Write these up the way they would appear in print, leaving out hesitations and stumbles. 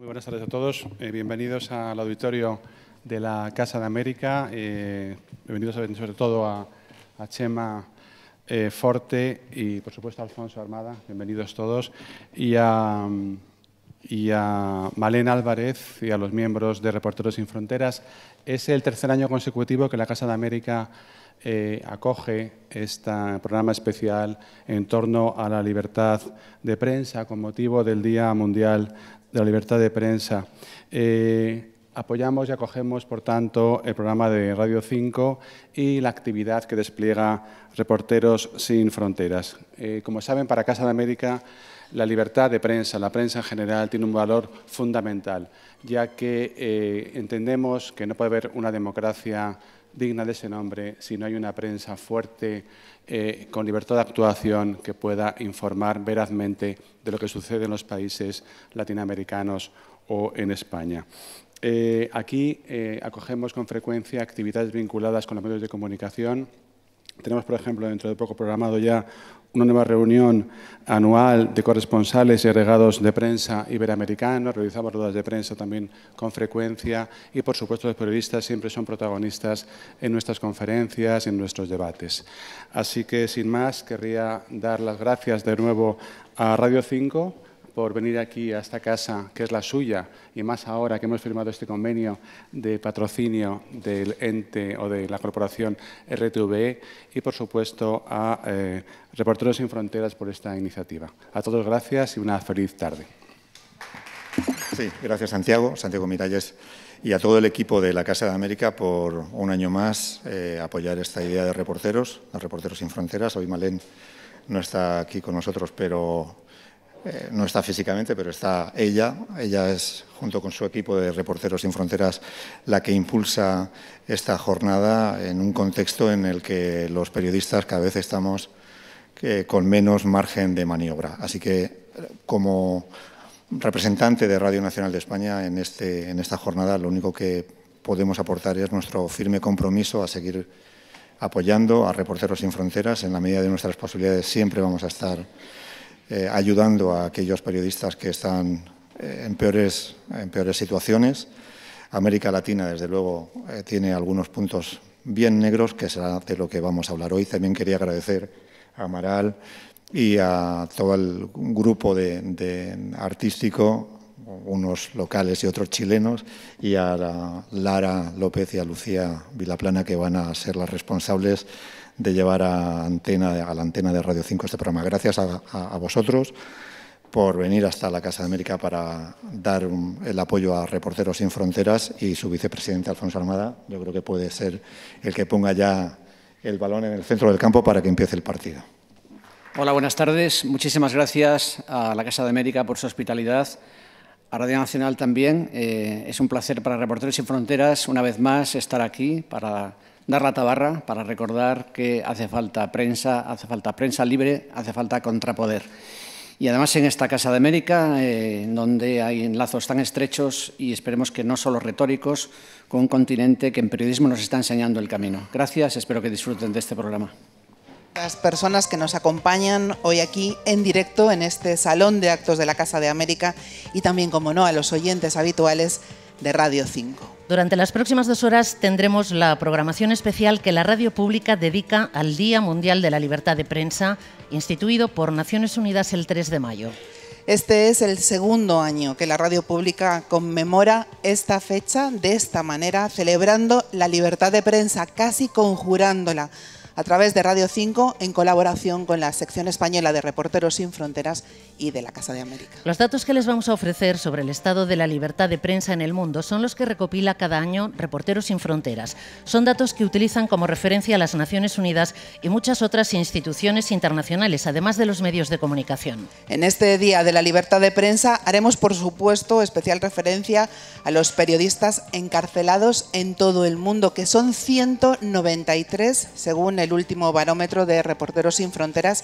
Muy buenas tardes a todos. Bienvenidos al auditorio de la Casa de América. Bienvenidos sobre todo a Chema Forte y, por supuesto, a Alfonso Armada. Bienvenidos todos. Y a Malena Álvarez y a los miembros de Reporteros Sin Fronteras. Es el tercer año consecutivo que la Casa de América acoge este programa especial en torno a la libertad de prensa con motivo del Día Mundial de la Libertad de Prensa. Apoyamos y acogemos, por tanto, el programa de Radio 5 y la actividad que despliega Reporteros Sin Fronteras. Como saben, para Casa de América, la libertad de prensa, la prensa en general, tiene un valor fundamental, ya que entendemos que no puede haber una democracia digna de ese nombre si no hay una prensa fuerte, con libertad de actuación, que pueda informar verazmente de lo que sucede en los países latinoamericanos o en España. Aquí acogemos con frecuencia actividades vinculadas con los medios de comunicación. Tenemos, por ejemplo, dentro de poco programado ya una nueva reunión anual de corresponsales y agregados de prensa iberoamericanos. Realizamos ruedas de prensa también con frecuencia y, por supuesto, los periodistas siempre son protagonistas en nuestras conferencias, en nuestros debates. Así que, sin más, querría dar las gracias de nuevo a Radio 5 por venir aquí a esta casa, que es la suya, y más ahora que hemos firmado este convenio de patrocinio del ente o de la corporación RTVE, y, por supuesto, a Reporteros Sin Fronteras por esta iniciativa. A todos gracias y una feliz tarde. Sí, gracias Santiago Miralles, y a todo el equipo de la Casa de América por un año más apoyar esta idea de Reporteros Sin Fronteras. Hoy Malén no está aquí con nosotros, pero no está físicamente, pero está ella. Ella es, junto con su equipo de Reporteros Sin Fronteras, la que impulsa esta jornada en un contexto en el que los periodistas cada vez estamos con menos margen de maniobra. Así que, como representante de Radio Nacional de España en esta jornada, lo único que podemos aportar es nuestro firme compromiso a seguir apoyando a Reporteros Sin Fronteras. En la medida de nuestras posibilidades siempre vamos a estar ayudando a aquellos periodistas que están en peores situaciones. América Latina, desde luego, tiene algunos puntos bien negros, que será de lo que vamos a hablar hoy. También quería agradecer a Amaral y a todo el grupo de artístico, unos locales y otros chilenos, y a Lara López y a Lucía Vilaplana, que van a ser las responsables de llevar a la antena de Radio 5 este programa. Gracias a vosotros por venir hasta la Casa de América para dar el apoyo a Reporteros Sin Fronteras, y su vicepresidente, Alfonso Armada, yo creo que puede ser el que ponga ya el balón en el centro del campo para que empiece el partido. Hola, buenas tardes. Muchísimas gracias a la Casa de América por su hospitalidad, a Radio Nacional también. Es un placer para Reporteros Sin Fronteras, una vez más, estar aquí para dar la tabarra, para recordar que hace falta prensa libre, hace falta contrapoder. Y además en esta Casa de América, donde hay enlazos tan estrechos y esperemos que no solo retóricos, con un continente que en periodismo nos está enseñando el camino. Gracias, espero que disfruten de este programa. Las personas que nos acompañan hoy aquí en directo en este Salón de Actos de la Casa de América, y también, como no, a los oyentes habituales de Radio 5. Durante las próximas 2 horas tendremos la programación especial que la radio pública dedica al Día Mundial de la Libertad de Prensa, instituido por Naciones Unidas el 3 de mayo. Este es el segundo año que la radio pública conmemora esta fecha de esta manera, celebrando la libertad de prensa, casi conjurándola a través de Radio 5, en colaboración con la sección española de Reporteros Sin Fronteras y de la Casa de América. Los datos que les vamos a ofrecer sobre el estado de la libertad de prensa en el mundo son los que recopila cada año Reporteros Sin Fronteras. Son datos que utilizan como referencia las Naciones Unidas y muchas otras instituciones internacionales, además de los medios de comunicación. En este Día de la Libertad de Prensa haremos, por supuesto, especial referencia a los periodistas encarcelados en todo el mundo, que son 193, según el último barómetro de Reporteros Sin Fronteras,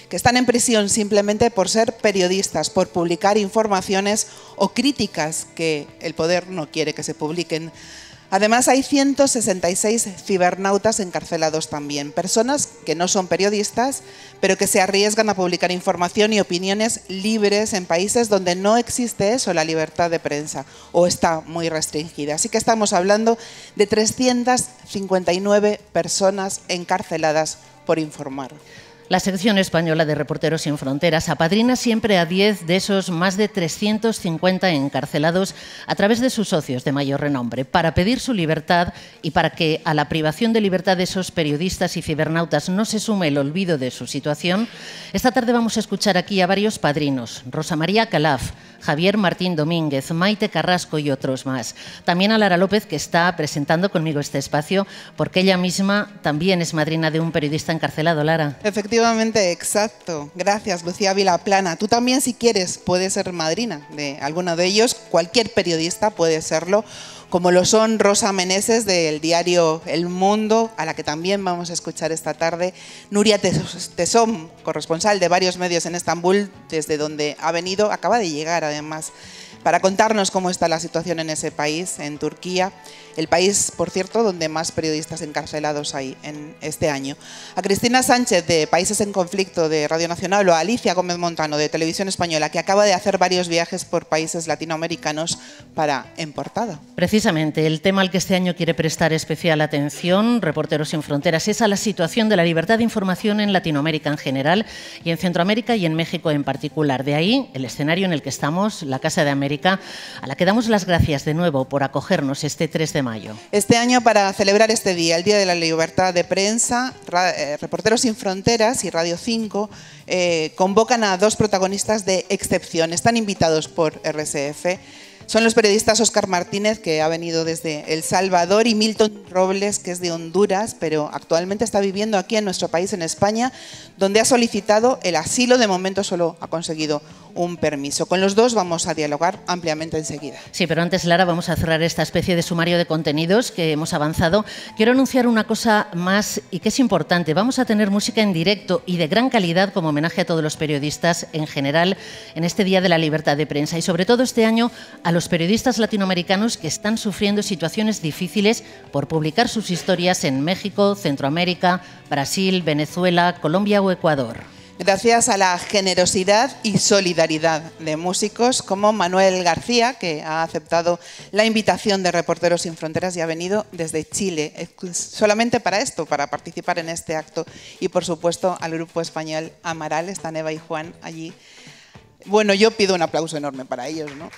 que están en prisión simplemente por ser periodistas, por publicar informaciones o críticas que el poder no quiere que se publiquen Además, hay 166 cibernautas encarcelados también, personas que no son periodistas, pero que se arriesgan a publicar información y opiniones libres en países donde no existe eso, la libertad de prensa, o está muy restringida. Así que estamos hablando de 359 personas encarceladas por informar. La sección española de Reporteros Sin Fronteras apadrina siempre a 10 de esos más de 350 encarcelados a través de sus socios de mayor renombre, para pedir su libertad y para que a la privación de libertad de esos periodistas y cibernautas no se sume el olvido de su situación. Esta tarde vamos a escuchar aquí a varios padrinos: Rosa María Calaf, Javier Martín Domínguez, Maite Carrasco y otros más. También a Lara López, que está presentando conmigo este espacio, porque ella misma también es madrina de un periodista encarcelado. Lara. Efectivamente, exacto. Gracias, Lucía Vilaplana. Tú también, si quieres, puedes ser madrina de alguno de ellos. Cualquier periodista puede serlo, como lo son Rosa Meneses, del diario El Mundo, a la que también vamos a escuchar esta tarde, Nuria Tesom, corresponsal de varios medios en Estambul, desde donde ha venido, acaba de llegar además, para contarnos cómo está la situación en ese país, en Turquía, el país, por cierto, donde más periodistas encarcelados hay en este año. A Cristina Sánchez, de Países en Conflicto, de Radio Nacional, o a Alicia Gómez Montano, de Televisión Española, que acaba de hacer varios viajes por países latinoamericanos para En Portada. Precisamente, el tema al que este año quiere prestar especial atención Reporteros Sin Fronteras es a la situación de la libertad de información en Latinoamérica en general y en Centroamérica y en México en particular. De ahí el escenario en el que estamos, la Casa de América, a la que damos las gracias de nuevo por acogernos este 3 de mayo. Este año, para celebrar este día, el Día de la Libertad de Prensa, Reporteros Sin Fronteras y Radio 5 convocan a dos protagonistas de excepción. Están invitados por RSF. Son los periodistas Óscar Martínez, que ha venido desde El Salvador, y Milton Robles, que es de Honduras, pero actualmente está viviendo aquí en nuestro país, en España, donde ha solicitado el asilo. De momento solo ha conseguido un permiso. Con los dos vamos a dialogar ampliamente enseguida. Sí, pero antes, Lara, vamos a cerrar esta especie de sumario de contenidos que hemos avanzado. Quiero anunciar una cosa más y que es importante. Vamos a tener música en directo y de gran calidad como homenaje a todos los periodistas en general en este Día de la Libertad de Prensa y sobre todo este año a los periodistas latinoamericanos que están sufriendo situaciones difíciles por publicar sus historias en México, Centroamérica, Brasil, Venezuela, Colombia o Ecuador. Gracias a la generosidad y solidaridad de músicos como Manuel García, que ha aceptado la invitación de Reporteros Sin Fronteras y ha venido desde Chile solamente para esto, para participar en este acto. Y por supuesto al grupo español Amaral, están Eva y Juan allí. Bueno, yo pido un aplauso enorme para ellos, ¿no?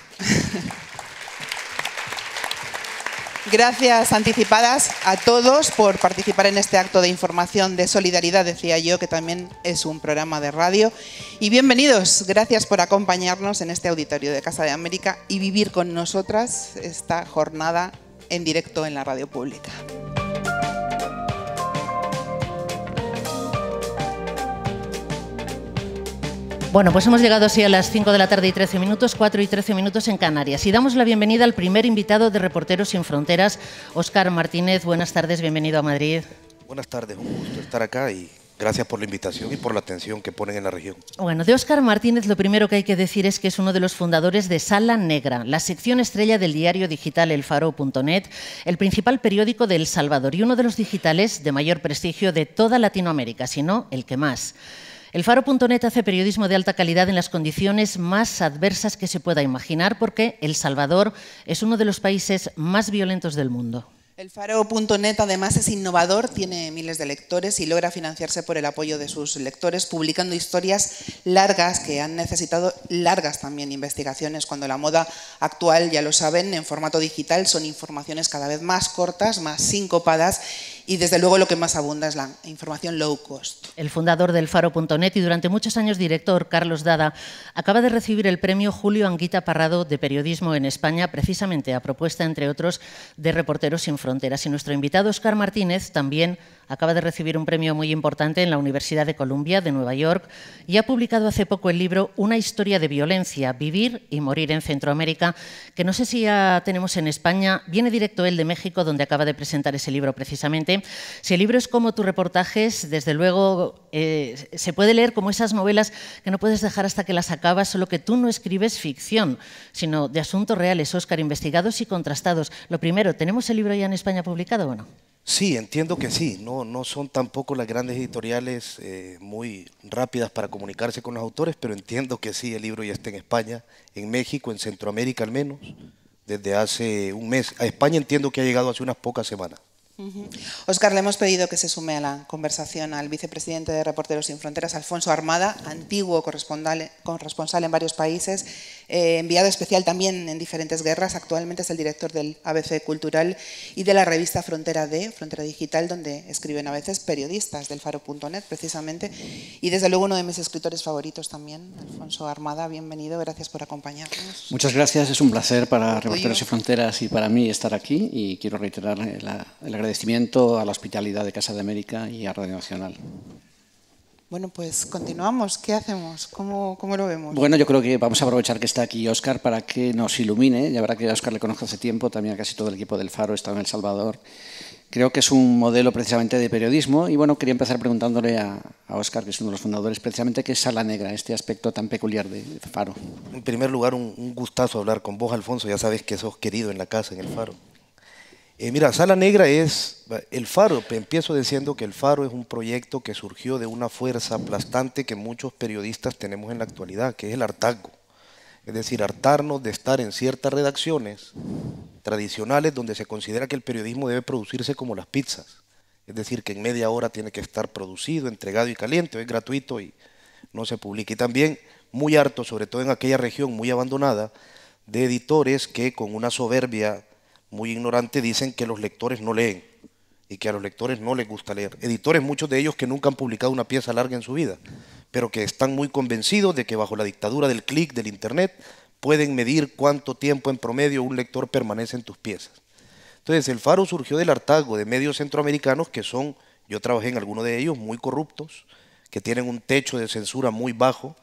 Gracias anticipadas a todos por participar en este acto de información, de solidaridad, decía yo, que también es un programa de radio. Y bienvenidos, gracias por acompañarnos en este auditorio de Casa de América y vivir con nosotras esta jornada en directo en la radio pública. Bueno, pues hemos llegado así a las 5 de la tarde y 13 minutos, 4 y 13 minutos en Canarias. Y damos la bienvenida al primer invitado de Reporteros Sin Fronteras, Óscar Martínez. Buenas tardes, bienvenido a Madrid. Buenas tardes, un gusto estar acá y gracias por la invitación y por la atención que ponen en la región. Bueno, de Óscar Martínez lo primero que hay que decir es que es uno de los fundadores de Sala Negra, la sección estrella del diario digital elfaro.net, el principal periódico de El Salvador y uno de los digitales de mayor prestigio de toda Latinoamérica, si no el que más. Elfaro.net hace periodismo de alta calidad en las condiciones más adversas que se pueda imaginar, porque El Salvador es uno de los países más violentos del mundo. Elfaro.net además es innovador, tiene miles de lectores y logra financiarse por el apoyo de sus lectores, publicando historias largas que han necesitado largas también investigaciones, cuando la moda actual, ya lo saben, en formato digital son informaciones cada vez más cortas, más sincopadas, y desde luego lo que más abunda es la información low cost. El fundador del Faro.net y durante muchos años director, Carlos Dada, acaba de recibir el premio Julio Anguita Parrado de Periodismo en España, precisamente a propuesta, entre otros, de Reporteros Sin Fronteras. Y nuestro invitado, Óscar Martínez, también acaba de recibir un premio muy importante en la Universidad de Columbia de Nueva York y ha publicado hace poco el libro Una historia de violencia, vivir y morir en Centroamérica, que no sé si ya tenemos en España. Viene directo él de México, donde acaba de presentar ese libro precisamente. porque si el libro es como tus reportajes, desde luego se puede leer como esas novelas que no puedes dejar hasta que las acabas, solo que tú no escribes ficción, sino de asuntos reales, Óscar, investigados y contrastados. Lo primero, ¿tenemos el libro ya en España publicado o no? Sí, entiendo que sí. No son tampoco las grandes editoriales muy rápidas para comunicarse con los autores, pero entiendo que sí, el libro ya está en España, en México, en Centroamérica al menos, desde hace un mes. A España entiendo que ha llegado hace unas pocas semanas. Óscar, le hemos pedido que se sume a la conversación al vicepresidente de Reporteros Sin Fronteras, Alfonso Armada, antiguo corresponsal en varios países, enviado especial también en diferentes guerras. Actualmente es el director del ABC Cultural y de la revista Frontera Digital, donde escriben a veces periodistas del Faro.net, precisamente. Y desde luego uno de mis escritores favoritos también, Alfonso Armada. Bienvenido, gracias por acompañarnos. Muchas gracias, es un placer para Reporteros Sin Fronteras y para mí estar aquí, y quiero reiterar el agradecimiento a la hospitalidad de Casa de América y a Radio Nacional. Bueno, pues continuamos. ¿Qué hacemos? ¿Cómo lo vemos? Bueno, yo creo que vamos a aprovechar que está aquí Óscar para que nos ilumine. Ya verá que a Óscar le conozco hace tiempo, también a casi todo el equipo del Faro, he estado en El Salvador. Creo que es un modelo precisamente de periodismo y bueno, quería empezar preguntándole a Óscar, que es uno de los fundadores, precisamente qué es Sala Negra, este aspecto tan peculiar de Faro. En primer lugar, un gustazo hablar con vos, Alfonso, ya sabes que sos querido en la casa, en el Faro. Mira, Sala Negra es el Faro. Empiezo diciendo que el Faro es un proyecto que surgió de una fuerza aplastante que muchos periodistas tenemos en la actualidad, que es el hartazgo. Es decir, hartarnos de estar en ciertas redacciones tradicionales donde se considera que el periodismo debe producirse como las pizzas. Es decir, que en media hora tiene que estar producido, entregado y caliente, o es gratuito y no se publica. Y también muy harto, sobre todo en aquella región muy abandonada, de editores que con una soberbia muy ignorante dicen que los lectores no leen y que a los lectores no les gusta leer. Editores, muchos de ellos que nunca han publicado una pieza larga en su vida, pero que están muy convencidos de que bajo la dictadura del clic, del internet, pueden medir cuánto tiempo en promedio un lector permanece en tus piezas. Entonces, el Faro surgió del hartazgo de medios centroamericanos que son, yo trabajé en algunos de ellos, muy corruptos, que tienen un techo de censura muy bajo.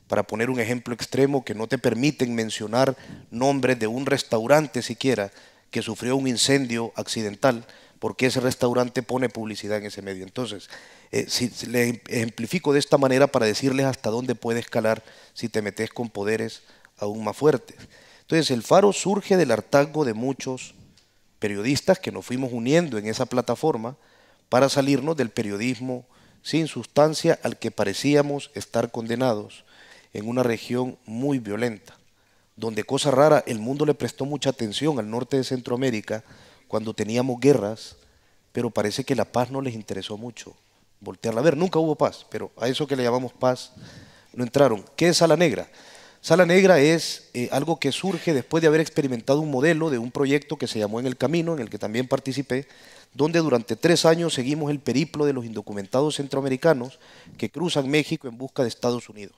Para poner un ejemplo extremo, que no te permiten mencionar nombres de un restaurante siquiera que sufrió un incendio accidental, porque ese restaurante pone publicidad en ese medio. Entonces, si le ejemplifico de esta manera para decirles hasta dónde puede escalar si te metes con poderes aún más fuertes. Entonces, el Faro surge del hartazgo de muchos periodistas que nos fuimos uniendo en esa plataforma para salirnos del periodismo sin sustancia al que parecíamos estar condenados en una región muy violenta, donde, cosa rara, el mundo le prestó mucha atención al norte de Centroamérica cuando teníamos guerras, pero parece que la paz no les interesó mucho voltearla a ver. Nunca hubo paz, pero a eso que le llamamos paz no entraron. ¿Qué es Sala Negra? Sala Negra es algo que surge después de haber experimentado un modelo de un proyecto que se llamó En el Camino, en el que también participé, donde durante 3 años seguimos el periplo de los indocumentados centroamericanos que cruzan México en busca de Estados Unidos.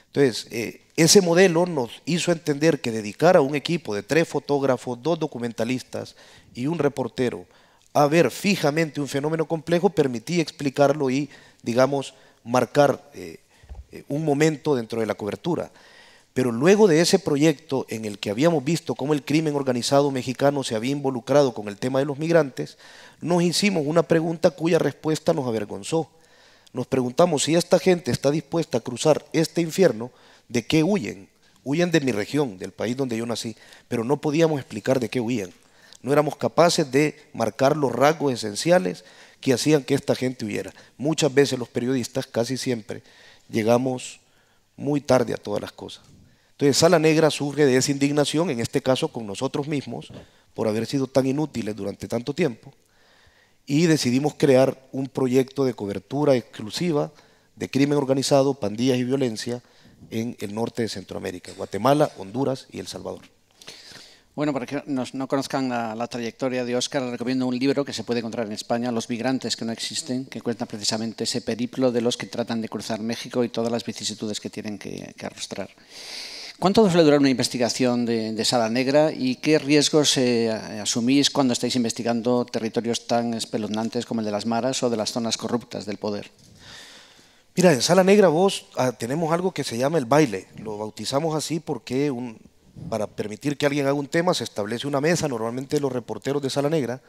Entonces, ese modelo nos hizo entender que dedicar a un equipo de 3 fotógrafos, 2 documentalistas y un reportero a ver fijamente un fenómeno complejo permitía explicarlo y, digamos, marcar un momento dentro de la cobertura. Pero luego de ese proyecto en el que habíamos visto cómo el crimen organizado mexicano se había involucrado con el tema de los migrantes, nos hicimos una pregunta cuya respuesta nos avergonzó. Nos preguntamos si esta gente está dispuesta a cruzar este infierno, ¿de qué huyen? Huyen de mi región, del país donde yo nací, pero no podíamos explicar de qué huían. No éramos capaces de marcar los rasgos esenciales que hacían que esta gente huyera. Muchas veces los periodistas, casi siempre, llegamos muy tarde a todas las cosas. Entonces, Sala Negra surge de esa indignación, en este caso con nosotros mismos, por haber sido tan inútiles durante tanto tiempo, y decidimos crear un proyecto de cobertura exclusiva de crimen organizado, pandillas y violencia en el norte de Centroamérica, Guatemala, Honduras y El Salvador. Bueno, para que no conozcan la trayectoria de Óscar, les recomiendo un libro que se puede encontrar en España, Los migrantes que no existen, que cuenta precisamente ese periplo de los que tratan de cruzar México y todas las vicisitudes que tienen que arrostrar. ¿Cuánto suele durar una investigación de Sala Negra y qué riesgos asumís cuando estáis investigando territorios tan espeluznantes como el de las maras o de las zonas corruptas del poder? Mira, en Sala Negra tenemos algo que se llama el baile. Lo bautizamos así porque para permitir que alguien haga un tema se establece una mesa, normalmente los reporteros de Sala Negra,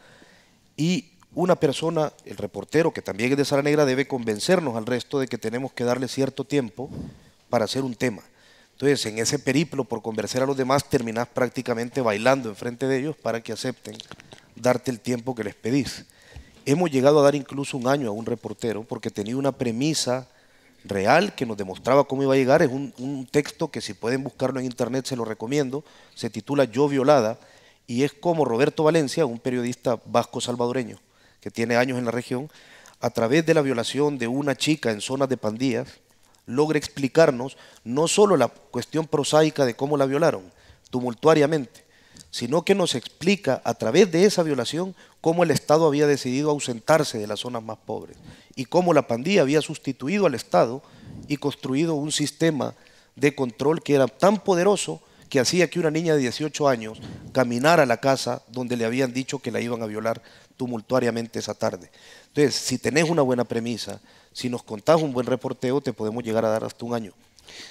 y una persona, el reportero, que también es de Sala Negra, debe convencernos al resto de que tenemos que darle cierto tiempo para hacer un tema. Entonces, en ese periplo por convencer a los demás, terminás prácticamente bailando enfrente de ellos para que acepten darte el tiempo que les pedís. Hemos llegado a dar incluso un año a un reportero porque tenía una premisa real que nos demostraba cómo iba a llegar. Es un texto que, si pueden buscarlo en internet, se lo recomiendo. Se titula Yo violada, y es como Roberto Valencia, un periodista vasco salvadoreño que tiene años en la región, a través de la violación de una chica en zonas de pandillas, logra explicarnos no solo la cuestión prosaica de cómo la violaron tumultuariamente, sino que nos explica a través de esa violación cómo el Estado había decidido ausentarse de las zonas más pobres y cómo la pandilla había sustituido al Estado y construido un sistema de control que era tan poderoso que hacía que una niña de 18 años caminara a la casa donde le habían dicho que la iban a violar tumultuariamente esa tarde. Entonces, si tenés una buena premisa, si nos contás un buen reporteo, te podemos llegar a dar hasta un año.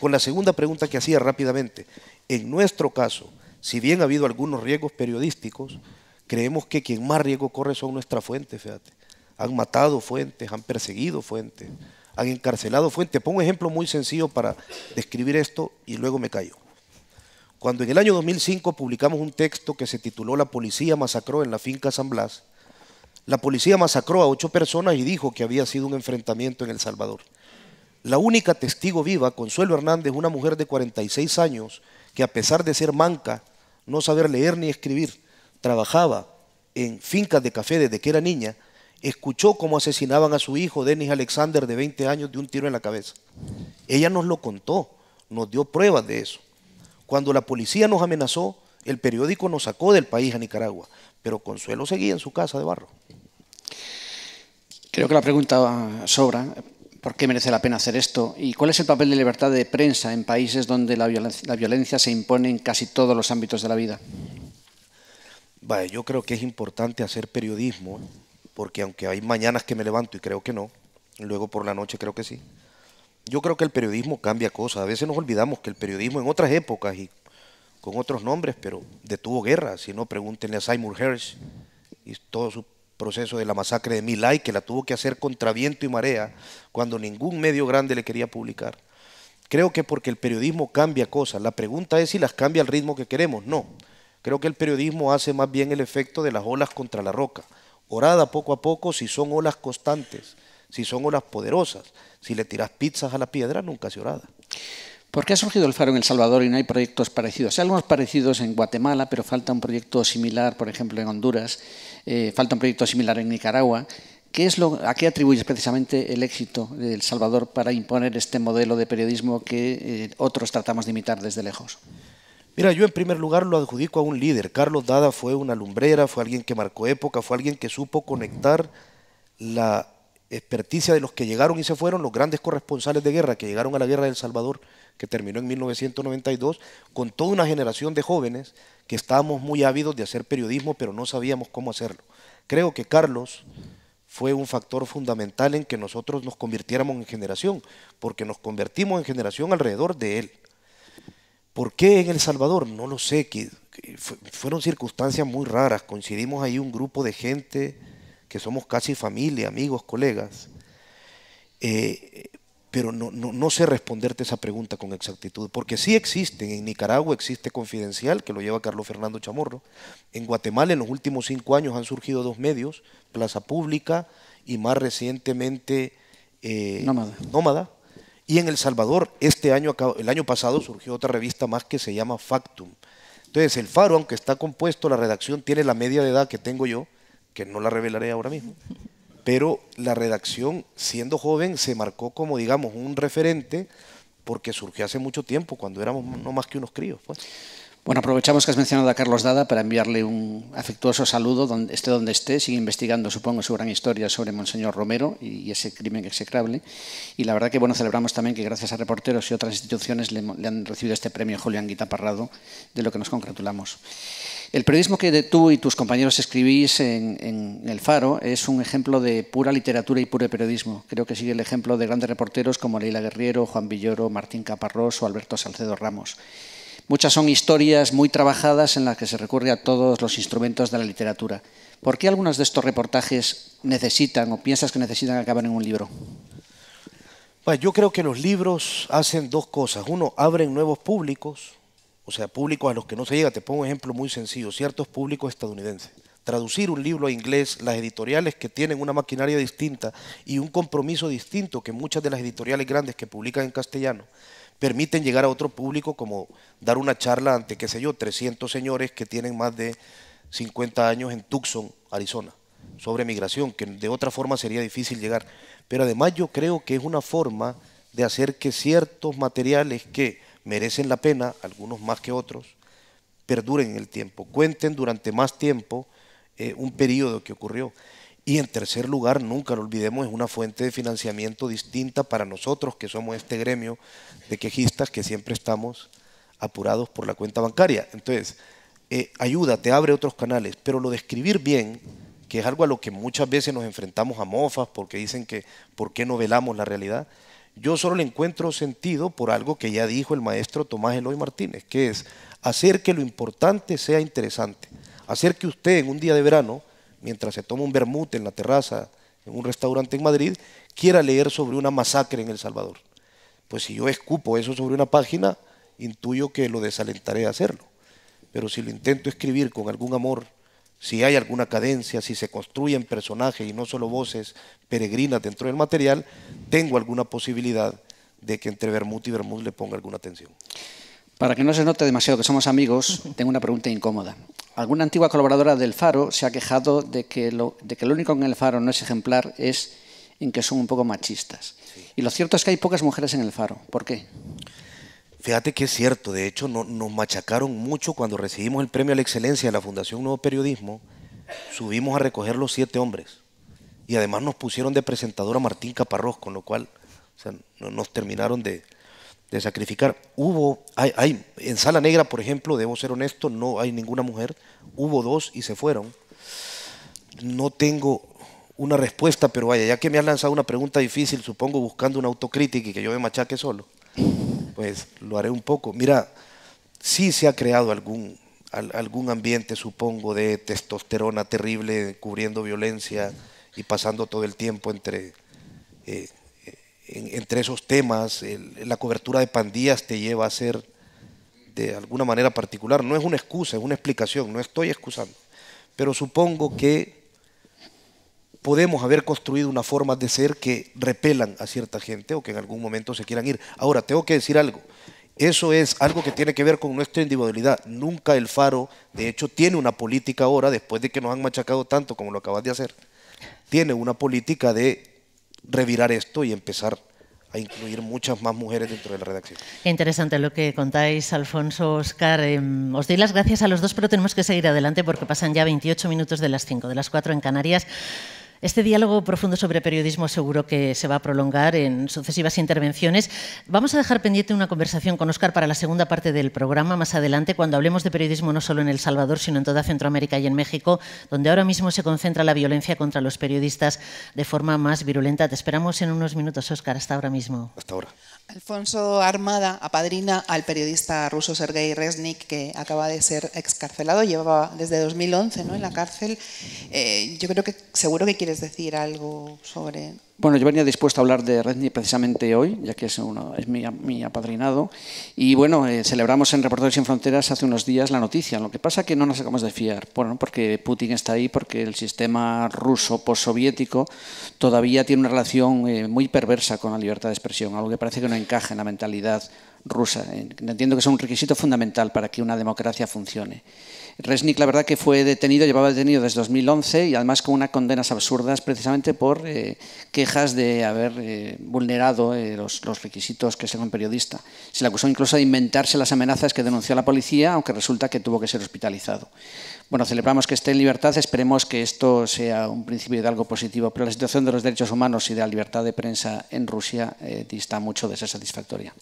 Con la segunda pregunta que hacía rápidamente, en nuestro caso, si bien ha habido algunos riesgos periodísticos, creemos que quien más riesgo corre son nuestras fuentes, fíjate. Han matado fuentes, han perseguido fuentes, han encarcelado fuentes. Pongo un ejemplo muy sencillo para describir esto y luego me callo. Cuando en el año 2005 publicamos un texto que se tituló La policía masacró en la finca San Blas, la policía masacró a 8 personas y dijo que había sido un enfrentamiento en El Salvador. La única testigo viva, Consuelo Hernández, una mujer de 46 años, que a pesar de ser manca, no saber leer ni escribir, trabajaba en fincas de café desde que era niña, escuchó cómo asesinaban a su hijo, Denis Alexander, de 20 años, de un tiro en la cabeza. Ella nos lo contó, nos dio pruebas de eso. Cuando la policía nos amenazó, el periódico nos sacó del país a Nicaragua, pero Consuelo seguía en su casa de barro. Creo que la pregunta sobra. ¿Por qué merece la pena hacer esto? ¿Y cuál es el papel de libertad de prensa en países donde la violencia se impone en casi todos los ámbitos de la vida? Vale, yo creo que es importante hacer periodismo, porque aunque hay mañanas que me levanto y creo que no, luego por la noche creo que sí, yo creo que el periodismo cambia cosas. A veces nos olvidamos que el periodismo en otras épocas y con otros nombres, pero detuvo guerra. Si no, pregúntenle a Seymour Hersh y todo su proceso de la masacre de My Lai, que la tuvo que hacer contra viento y marea cuando ningún medio grande le quería publicar. Creo que porque el periodismo cambia cosas. La pregunta es si las cambia al ritmo que queremos. No. Creo que el periodismo hace más bien el efecto de las olas contra la roca. Orada poco a poco, si son olas constantes, si son olas poderosas. Si le tiras pizzas a la piedra, nunca se orada. ¿Por qué ha surgido el Faro en El Salvador y no hay proyectos parecidos? Hay algunos parecidos en Guatemala, pero falta un proyecto similar, por ejemplo, en Honduras. Falta un proyecto similar en Nicaragua. ¿A qué atribuyes precisamente el éxito de El Salvador para imponer este modelo de periodismo que otros tratamos de imitar desde lejos? Mira, yo en primer lugar lo adjudico a un líder. Carlos Dada fue una lumbrera, fue alguien que marcó época, fue alguien que supo conectar la experticia de los que llegaron y se fueron, los grandes corresponsales de guerra que llegaron a la guerra de El Salvador, que terminó en 1992, con toda una generación de jóvenes que estábamos muy ávidos de hacer periodismo, pero no sabíamos cómo hacerlo. Creo que Carlos fue un factor fundamental en que nosotros nos convirtiéramos en generación, porque nos convertimos en generación alrededor de él. ¿Por qué en El Salvador? No lo sé, fueron circunstancias muy raras. Coincidimos ahí un grupo de gente que somos casi familia, amigos, colegas, pero no sé responderte esa pregunta con exactitud, porque sí existen. En Nicaragua existe Confidencial, que lo lleva Carlos Fernando Chamorro. En Guatemala en los últimos 5 años han surgido 2 medios, Plaza Pública y más recientemente Nómada. Y en El Salvador el año pasado surgió otra revista más que se llama Factum. Entonces el Faro, aunque está compuesto, la redacción tiene la media de edad que tengo yo, que no la revelaré ahora mismo, pero la redacción, siendo joven, se marcó como, digamos, un referente porque surgió hace mucho tiempo, cuando éramos no más que unos críos, pues. Bueno, aprovechamos que has mencionado a Carlos Dada para enviarle un afectuoso saludo, donde esté, sigue investigando, supongo, su gran historia sobre Monseñor Romero y ese crimen execrable. Y la verdad que, bueno, celebramos también que gracias a reporteros y otras instituciones le han recibido este premio Julián Guita Parrado, de lo que nos congratulamos. El periodismo que tú y tus compañeros escribís en El Faro es un ejemplo de pura literatura y puro periodismo. Creo que sigue el ejemplo de grandes reporteros como Leila Guerriero, Juan Villoro, Martín Caparrós o Alberto Salcedo Ramos. Muchas son historias muy trabajadas en las que se recurre a todos los instrumentos de la literatura. ¿Por qué algunos de estos reportajes necesitan o piensas que necesitan acabar en un libro? Bueno, yo creo que los libros hacen dos cosas. Uno, abren nuevos públicos, o sea, públicos a los que no se llega. Te pongo un ejemplo muy sencillo, ciertos públicos estadounidenses. Traducir un libro a inglés, las editoriales que tienen una maquinaria distinta y un compromiso distinto que muchas de las editoriales grandes que publican en castellano, permiten llegar a otro público, como dar una charla ante, qué sé yo, 300 señores que tienen más de 50 años en Tucson, Arizona, sobre migración, que de otra forma sería difícil llegar. Pero además yo creo que es una forma de hacer que ciertos materiales que merecen la pena, algunos más que otros, perduren en el tiempo, cuenten durante más tiempo un periodo que ocurrió. Y en tercer lugar, nunca lo olvidemos, es una fuente de financiamiento distinta para nosotros, que somos este gremio de quejistas que siempre estamos apurados por la cuenta bancaria. Entonces, ayuda, te abre otros canales, pero lo de escribir bien, que es algo a lo que muchas veces nos enfrentamos a mofas, porque dicen que ¿por qué no velamos la realidad? Yo solo le encuentro sentido por algo que ya dijo el maestro Tomás Eloy Martínez, que es hacer que lo importante sea interesante, hacer que usted en un día de verano, mientras se toma un vermut en la terraza, en un restaurante en Madrid, quiera leer sobre una masacre en El Salvador. Pues si yo escupo eso sobre una página, intuyo que lo desalentaré a hacerlo. Pero si lo intento escribir con algún amor, si hay alguna cadencia, si se construyen personajes y no solo voces peregrinas dentro del material, tengo alguna posibilidad de que entre vermut y vermut le ponga alguna atención. Para que no se note demasiado que somos amigos, tengo una pregunta incómoda. Alguna antigua colaboradora del Faro se ha quejado de que lo único en el Faro no es ejemplar es en que son un poco machistas. Sí. Y lo cierto es que hay pocas mujeres en el Faro. ¿Por qué? Fíjate que es cierto. De hecho, nos machacaron mucho cuando recibimos el premio a la excelencia de la Fundación Nuevo Periodismo. Subimos a recoger los 7 hombres. Y además nos pusieron de presentador a Martín Caparrós, con lo cual nos terminaron de sacrificar. En Sala Negra, por ejemplo, debo ser honesto, no hay ninguna mujer. Hubo 2 y se fueron. No tengo una respuesta, pero vaya, ya que me has lanzado una pregunta difícil, supongo buscando una autocrítica y que yo me machaque solo, pues lo haré un poco. Mira, sí se ha creado algún ambiente, supongo, de testosterona terrible, cubriendo violencia y pasando todo el tiempo entre esos temas. La cobertura de pandillas te lleva a ser de alguna manera particular. No es una excusa, es una explicación, no estoy excusando. Pero supongo que podemos haber construido una forma de ser que repelan a cierta gente o que en algún momento se quieran ir. Ahora, tengo que decir algo. Eso es algo que tiene que ver con nuestra individualidad. Nunca el Faro, de hecho, tiene una política ahora, después de que nos han machacado tanto como lo acabas de hacer, tiene una política de revirar esto y empezar a incluir muchas más mujeres dentro de la redacción. Interesante lo que contáis, Alfonso, Óscar. Os doy las gracias a los dos, pero tenemos que seguir adelante porque pasan ya 28 minutos de las 5, de las 4 en Canarias. Este diálogo profundo sobre periodismo seguro que se va a prolongar en sucesivas intervenciones. Vamos a dejar pendiente una conversación con Óscar para la segunda parte del programa, más adelante, cuando hablemos de periodismo no solo en El Salvador, sino en toda Centroamérica y en México, donde ahora mismo se concentra la violencia contra los periodistas de forma más virulenta. Te esperamos en unos minutos, Óscar. Hasta ahora mismo. Hasta ahora. Alfonso Armada apadrina al periodista ruso Sergei Resnik, que acaba de ser excarcelado, llevaba desde 2011, ¿no?, en la cárcel. Yo creo que seguro que quieres decir algo sobre... Bueno, yo venía dispuesto a hablar de Resnik precisamente hoy, ya que es mi apadrinado. Y bueno, celebramos en Reporteros Sin Fronteras hace unos días la noticia. Lo que pasa es que no nos acabamos de fiar, bueno, porque Putin está ahí, porque el sistema ruso postsoviético todavía tiene una relación muy perversa con la libertad de expresión, algo que parece que no encaja en la mentalidad rusa. Entiendo que es un requisito fundamental para que una democracia funcione. Resnik, la verdad que fue detenido, llevaba detenido desde 2011 y además con unas condenas absurdas precisamente por quejas de haber vulnerado los requisitos que sea un periodista. Se le acusó incluso de inventarse las amenazas que denunció a la policía, aunque resulta que tuvo que ser hospitalizado. Bueno, celebramos que esté en libertad, esperemos que esto sea un principio de algo positivo, pero la situación de los derechos humanos y de la libertad de prensa en Rusia dista mucho de ser satisfactoria.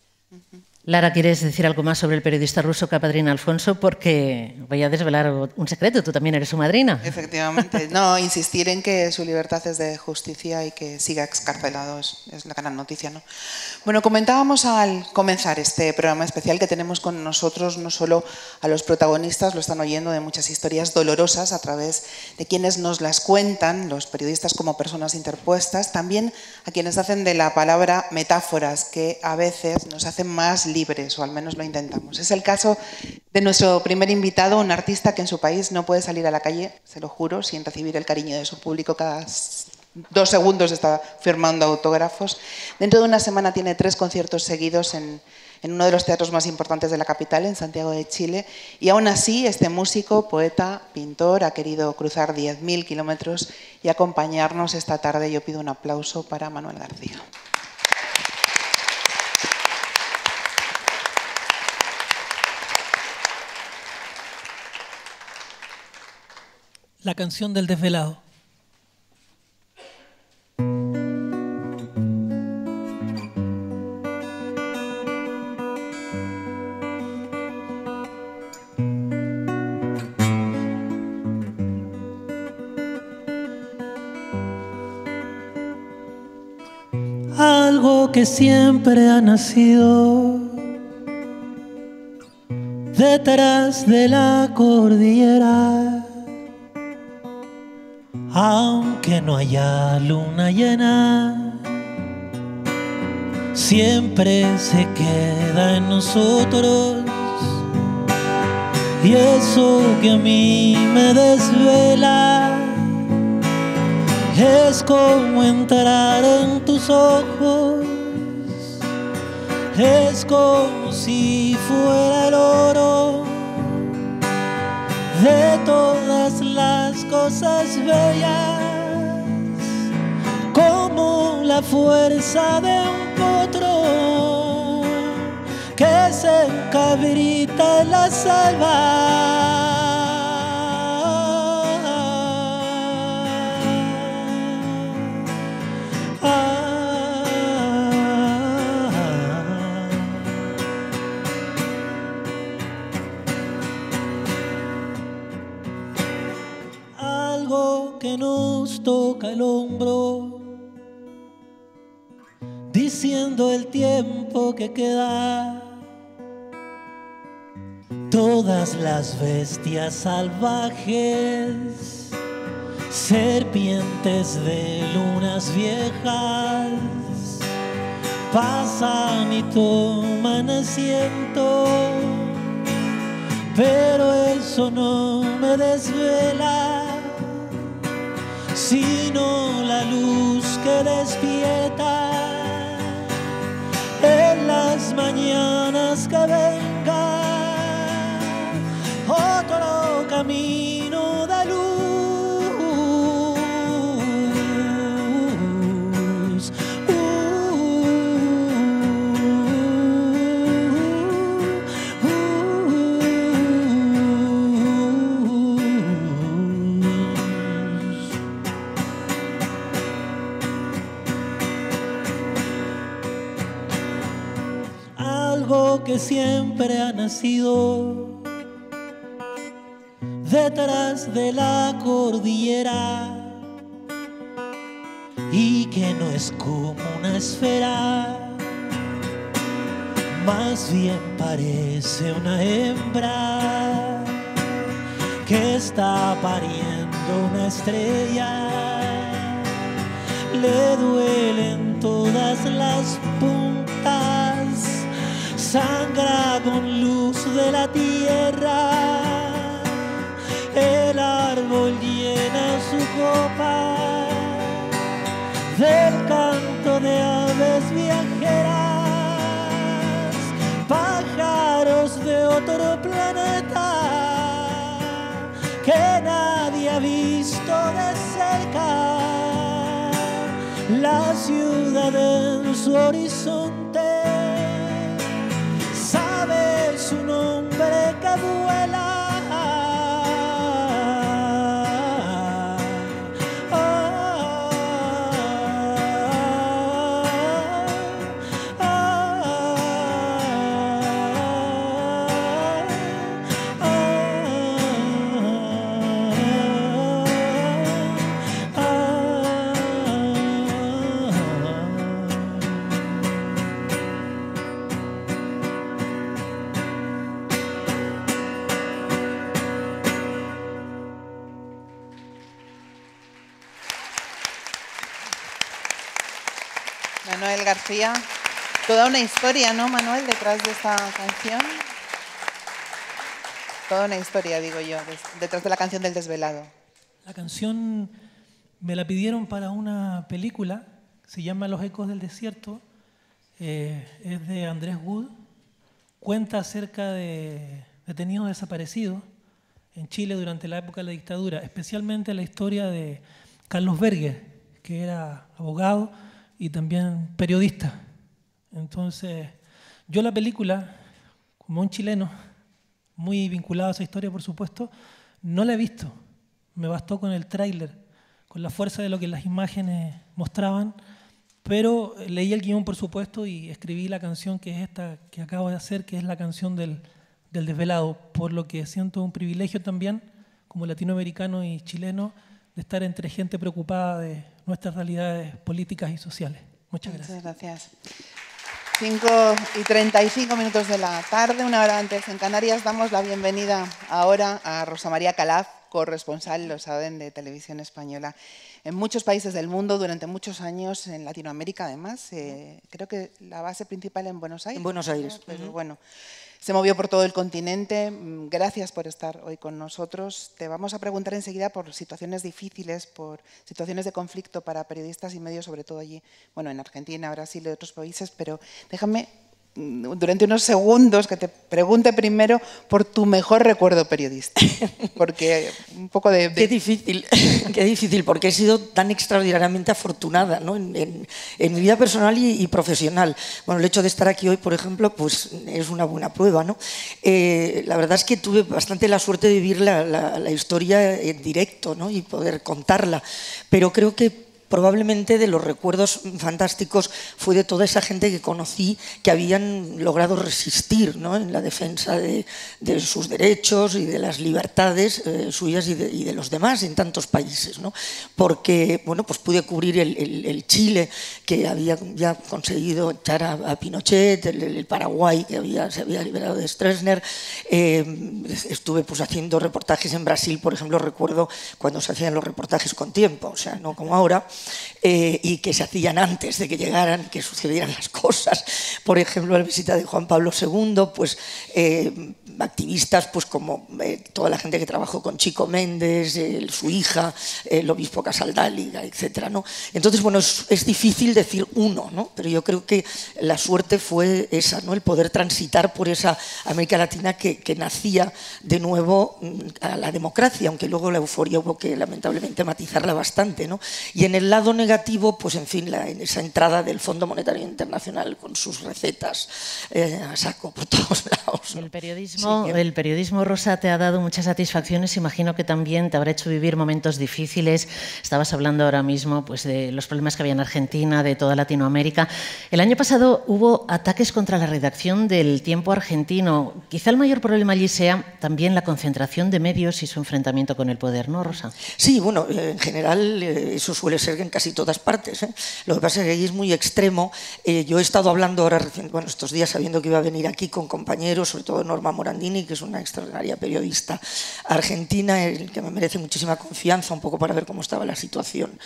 Lara, ¿quieres decir algo más sobre el periodista ruso que apadrina a Alfonso? Porque voy a desvelar un secreto, tú también eres su madrina. Efectivamente. No, insistir en que su libertad es de justicia y que siga excarcelado es la gran noticia, ¿no? Bueno, comentábamos al comenzar este programa especial que tenemos con nosotros no solo a los protagonistas, lo están oyendo, de muchas historias dolorosas a través de quienes nos las cuentan, los periodistas como personas interpuestas, también a quienes hacen de la palabra metáforas que a veces nos hacen más libres, o al menos lo intentamos. Es el caso de nuestro primer invitado, un artista que en su país no puede salir a la calle, se lo juro, sin recibir el cariño de su público. Cada 2 segundos está firmando autógrafos. Dentro de una semana tiene 3 conciertos seguidos en uno de los teatros más importantes de la capital, en Santiago de Chile, y aún así este músico, poeta, pintor ha querido cruzar 10.000 kilómetros y acompañarnos esta tarde. Yo pido un aplauso para Manuel García. La canción del desvelado. Algo que siempre ha nacido detrás de la cordillera. Aunque no haya luna llena, siempre se queda en nosotros. Y eso que a mí me desvela es como entrar en tus ojos. Es como si fuera el oro de todas las cosas bellas, como la fuerza de un potro que se encabrita en la selva. Que nos toca el hombro, diciendo el tiempo que queda. Todas las bestias salvajes, serpientes de lunas viejas, pasan y toman asiento, pero eso no me desvela, sino la luz que despierta en las mañanas que venga otro camino de luz. Que siempre ha nacido detrás de la cordillera y que no es como una esfera, más bien parece una hembra que está pariendo una estrella. Le duelen todas las puntas, sangra con luz de la tierra, el árbol llena su copa del canto de aves viajeras, pájaros de otro planeta que nadie ha visto de cerca, la ciudad en su horizonte. Su nombre que vuela. Manuel García. Toda una historia, ¿no, Manuel, detrás de esta canción? Toda una historia, digo yo, detrás de la canción del desvelado. La canción me la pidieron para una película, se llama Los ecos del desierto, es de Andrés Wood, cuenta acerca de detenidos desaparecidos en Chile durante la época de la dictadura, especialmente la historia de Carlos Berger, que era abogado y también periodista. Entonces, yo la película, como un chileno, muy vinculado a esa historia, por supuesto, no la he visto. Me bastó con el tráiler, con la fuerza de lo que las imágenes mostraban, pero leí el guión, por supuesto, y escribí la canción que es esta que acabo de hacer, que es la canción del desvelado, por lo que siento un privilegio también, como latinoamericano y chileno, de estar entre gente preocupada de nuestras realidades políticas y sociales. Muchas gracias. Muchas gracias. 5:35 de la tarde, una hora antes en Canarias. Damos la bienvenida ahora a Rosa María Calaf, corresponsal, lo saben, de Televisión Española en muchos países del mundo, durante muchos años, en Latinoamérica además. Creo que la base principal en Buenos Aires. En Buenos Aires. Pero bueno, se movió por todo el continente. Gracias por estar hoy con nosotros. Te vamos a preguntar enseguida por situaciones difíciles, por situaciones de conflicto para periodistas y medios, sobre todo allí, bueno, en Argentina, Brasil y otros países, pero déjame durante unos segundos que te pregunte primero por tu mejor recuerdo periodístico, porque un poco de... Qué difícil, porque he sido tan extraordinariamente afortunada, ¿no? en mi vida personal y profesional. Bueno, el hecho de estar aquí hoy, por ejemplo, pues es una buena prueba, ¿no? La verdad es que tuve bastante la suerte de vivir la historia en directo, ¿no? Y poder contarla, pero creo que probablemente de los recuerdos fantásticos fue de toda esa gente que conocí que habían logrado resistir, ¿no? En la defensa de sus derechos y de las libertades suyas y de los demás en tantos países, ¿no? Porque bueno, pues pude cubrir el Chile, que había ya conseguido echar a Pinochet, el Paraguay, que se había liberado de Stroessner. Estuve pues haciendo reportajes en Brasil, por ejemplo, recuerdo cuando se hacían los reportajes con tiempo, o sea, no como ahora. Y que se hacían antes de que llegaran, que sucedieran las cosas. Por ejemplo, la visita de Juan Pablo II, pues activistas pues como toda la gente que trabajó con Chico Méndez, su hija, el obispo Casaldáliga, etcétera, ¿no? Entonces, bueno, es difícil decir uno, ¿no? Pero yo creo que la suerte fue esa, ¿no? El poder transitar por esa América Latina que nacía de nuevo a la democracia, aunque luego la euforia hubo que lamentablemente matizarla bastante, ¿no? Y en el lado negativo, pues en fin, esa entrada del Fondo Monetario Internacional con sus recetas a saco por todos lados, ¿no? El periodismo, Rosa, te ha dado muchas satisfacciones. Imagino que también te habrá hecho vivir momentos difíciles. Estabas hablando ahora mismo pues, de los problemas que había en Argentina, de toda Latinoamérica. El año pasado hubo ataques contra la redacción del Tiempo argentino. Quizá el mayor problema allí sea también la concentración de medios y su enfrentamiento con el poder, ¿no, Rosa? Sí, bueno, en general eso suele ser en casi todas partes, ¿eh? Lo que pasa es que ahí es muy extremo. Yo he estado hablando ahora, bueno, estos días sabiendo que iba a venir aquí con compañeros, sobre todo Norma Morandini, que es una extraordinaria periodista argentina, que me merece muchísima confianza, un poco para ver cómo estaba la situación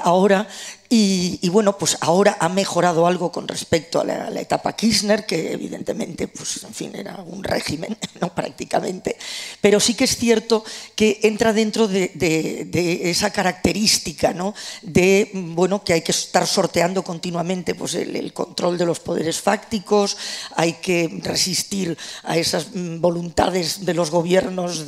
ahora. Y bueno, pues ahora ha mejorado algo con respecto a la etapa Kirchner, que evidentemente, pues en fin, era un régimen, ¿no? Prácticamente. Pero sí que es cierto que entra dentro de esa característica, ¿no? De, bueno, que hay que estar sorteando continuamente pues, el control de los poderes fácticos, hay que resistir a esas voluntades de los gobiernos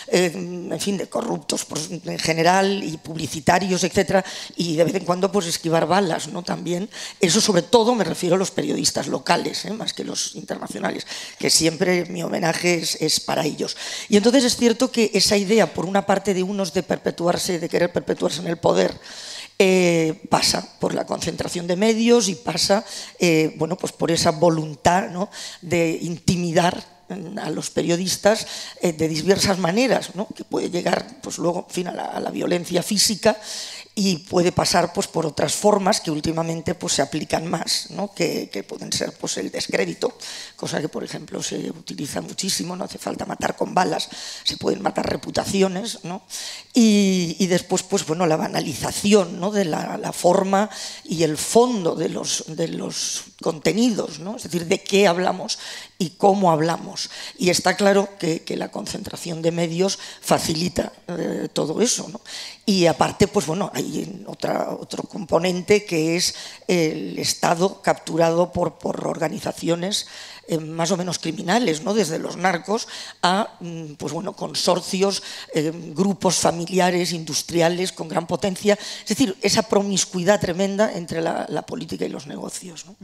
en fin, de corruptos pues, en general y publicitarios, etcétera, y de vez en cuando pues esquivar balas, ¿no? También, eso sobre todo me refiero a los periodistas locales, más que los internacionales, que siempre mi homenaje es para ellos. Y entonces es cierto que esa idea, por una parte de unos de querer perpetuarse en el poder, pasa por la concentración de medios y pasa bueno, pues por esa voluntad, ¿no? De intimidar a los periodistas de diversas maneras, ¿no? Que puede llegar pues luego en fin, a la violencia física. y puede pasar pues, por otras formas que últimamente pues, se aplican más, ¿no? que pueden ser pues, el descrédito, cosa que por ejemplo se utiliza muchísimo, no hace falta matar con balas, se pueden matar reputaciones, ¿no? Y después pues, bueno, la banalización, ¿no? de la forma y el fondo de los contenidos, ¿no? Es decir, de qué hablamos y cómo hablamos. Y está claro que la concentración de medios facilita todo eso, ¿no? Y aparte, pues bueno, hay otro componente que es el Estado capturado por organizaciones más o menos criminales, ¿no? Desde los narcos a pues bueno, consorcios, grupos familiares, industriales con gran potencia. Es decir, esa promiscuidad tremenda entre la política y los negocios, ¿no?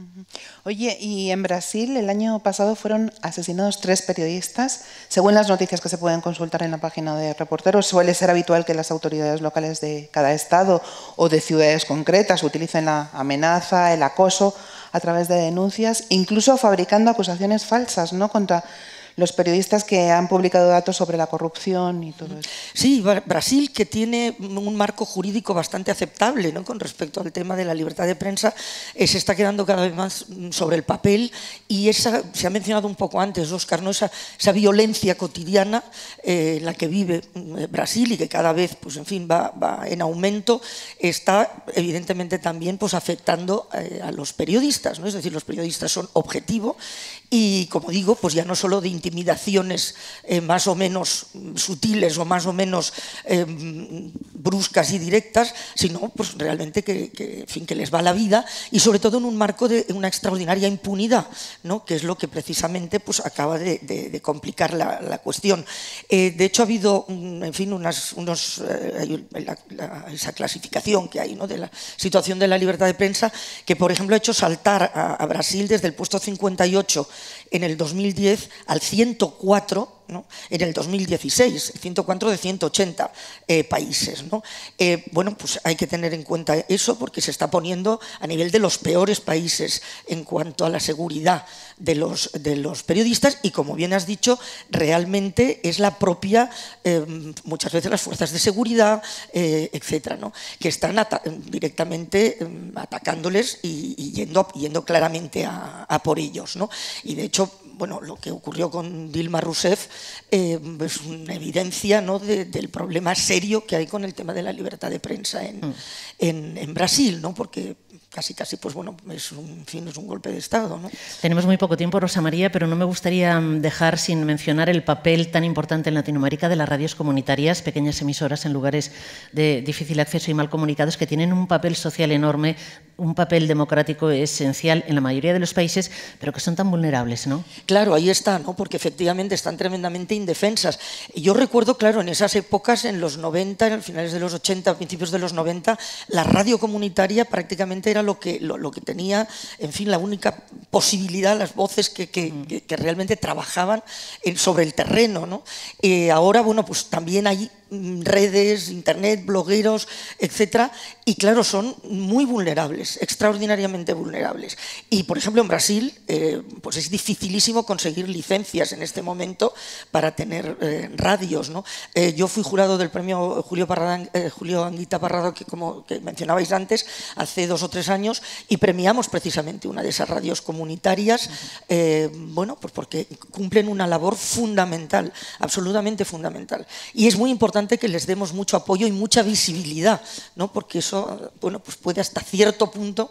Oye, y en Brasil el año pasado fueron asesinados 3 periodistas. Según las noticias que se pueden consultar en la página de Reporteros, suele ser habitual que las autoridades locales de cada estado o de ciudades concretas utilicen la amenaza, el acoso a través de denuncias, incluso fabricando acusaciones falsas, ¿no? Contra los periodistas que han publicado datos sobre la corrupción y todo eso. Sí, Brasil, que tiene un marco jurídico bastante aceptable, ¿no? Con respecto al tema de la libertad de prensa, se está quedando cada vez más sobre el papel y se ha mencionado un poco antes, Óscar, ¿no? esa violencia cotidiana en la que vive Brasil y que cada vez pues, en fin, va en aumento, está evidentemente también pues, afectando a los periodistas, ¿no? Es decir, los periodistas son objetivo y, como digo, pues ya no solo de intimidaciones más o menos sutiles o más o menos bruscas y directas, sino pues realmente en fin, que les va la vida y sobre todo en un marco de una extraordinaria impunidad, ¿no? Que es lo que precisamente pues, acaba de complicar la cuestión. De hecho, ha habido, en fin, esa clasificación que hay, ¿no? De la situación de la libertad de prensa, que por ejemplo ha hecho saltar a Brasil desde el puesto 58 en el 2010 al 104, ¿no? En el 2016, 104 de 180 países, ¿no? Bueno, pues hay que tener en cuenta eso porque se está poniendo a nivel de los peores países en cuanto a la seguridad de los periodistas y, como bien has dicho, realmente es la propia, muchas veces las fuerzas de seguridad, etcétera, ¿no? Que están directamente atacándoles y yendo claramente a por ellos, ¿no? Y de hecho, bueno, lo que ocurrió con Dilma Rousseff es una evidencia, ¿no? del problema serio que hay con el tema de la libertad de prensa en Brasil, ¿no? Porque casi, pues bueno, es un golpe de Estado, ¿no? Tenemos muy poco tiempo, Rosa María, pero no me gustaría dejar sin mencionar el papel tan importante en Latinoamérica de las radios comunitarias, pequeñas emisoras en lugares de difícil acceso y mal comunicados, que tienen un papel social enorme, un papel democrático esencial en la mayoría de los países, pero que son tan vulnerables, ¿no? Claro, ahí está, ¿no? Porque efectivamente están tremendamente indefensas. Yo recuerdo, claro, en esas épocas, en los 90, en finales de los 80, principios de los 90, la radio comunitaria prácticamente era lo que tenía, en fin, la única posibilidad, las voces que realmente trabajaban sobre el terreno, ¿no? Ahora, bueno, pues también hay redes, internet, blogueros, etcétera, y claro, son muy vulnerables, extraordinariamente vulnerables. Y, por ejemplo, en Brasil, pues es dificilísimo conseguir licencias en este momento para tener radios, ¿no? Yo fui jurado del premio Julio Anguita Parrado, que mencionabais antes, hace 2 o 3 años, y premiamos precisamente una de esas radios comunitarias, bueno, pues porque cumplen una labor fundamental, absolutamente fundamental. Y es muy importante que les demos mucho apoyo y mucha visibilidad, ¿no? Porque eso, bueno, pues puede hasta cierto punto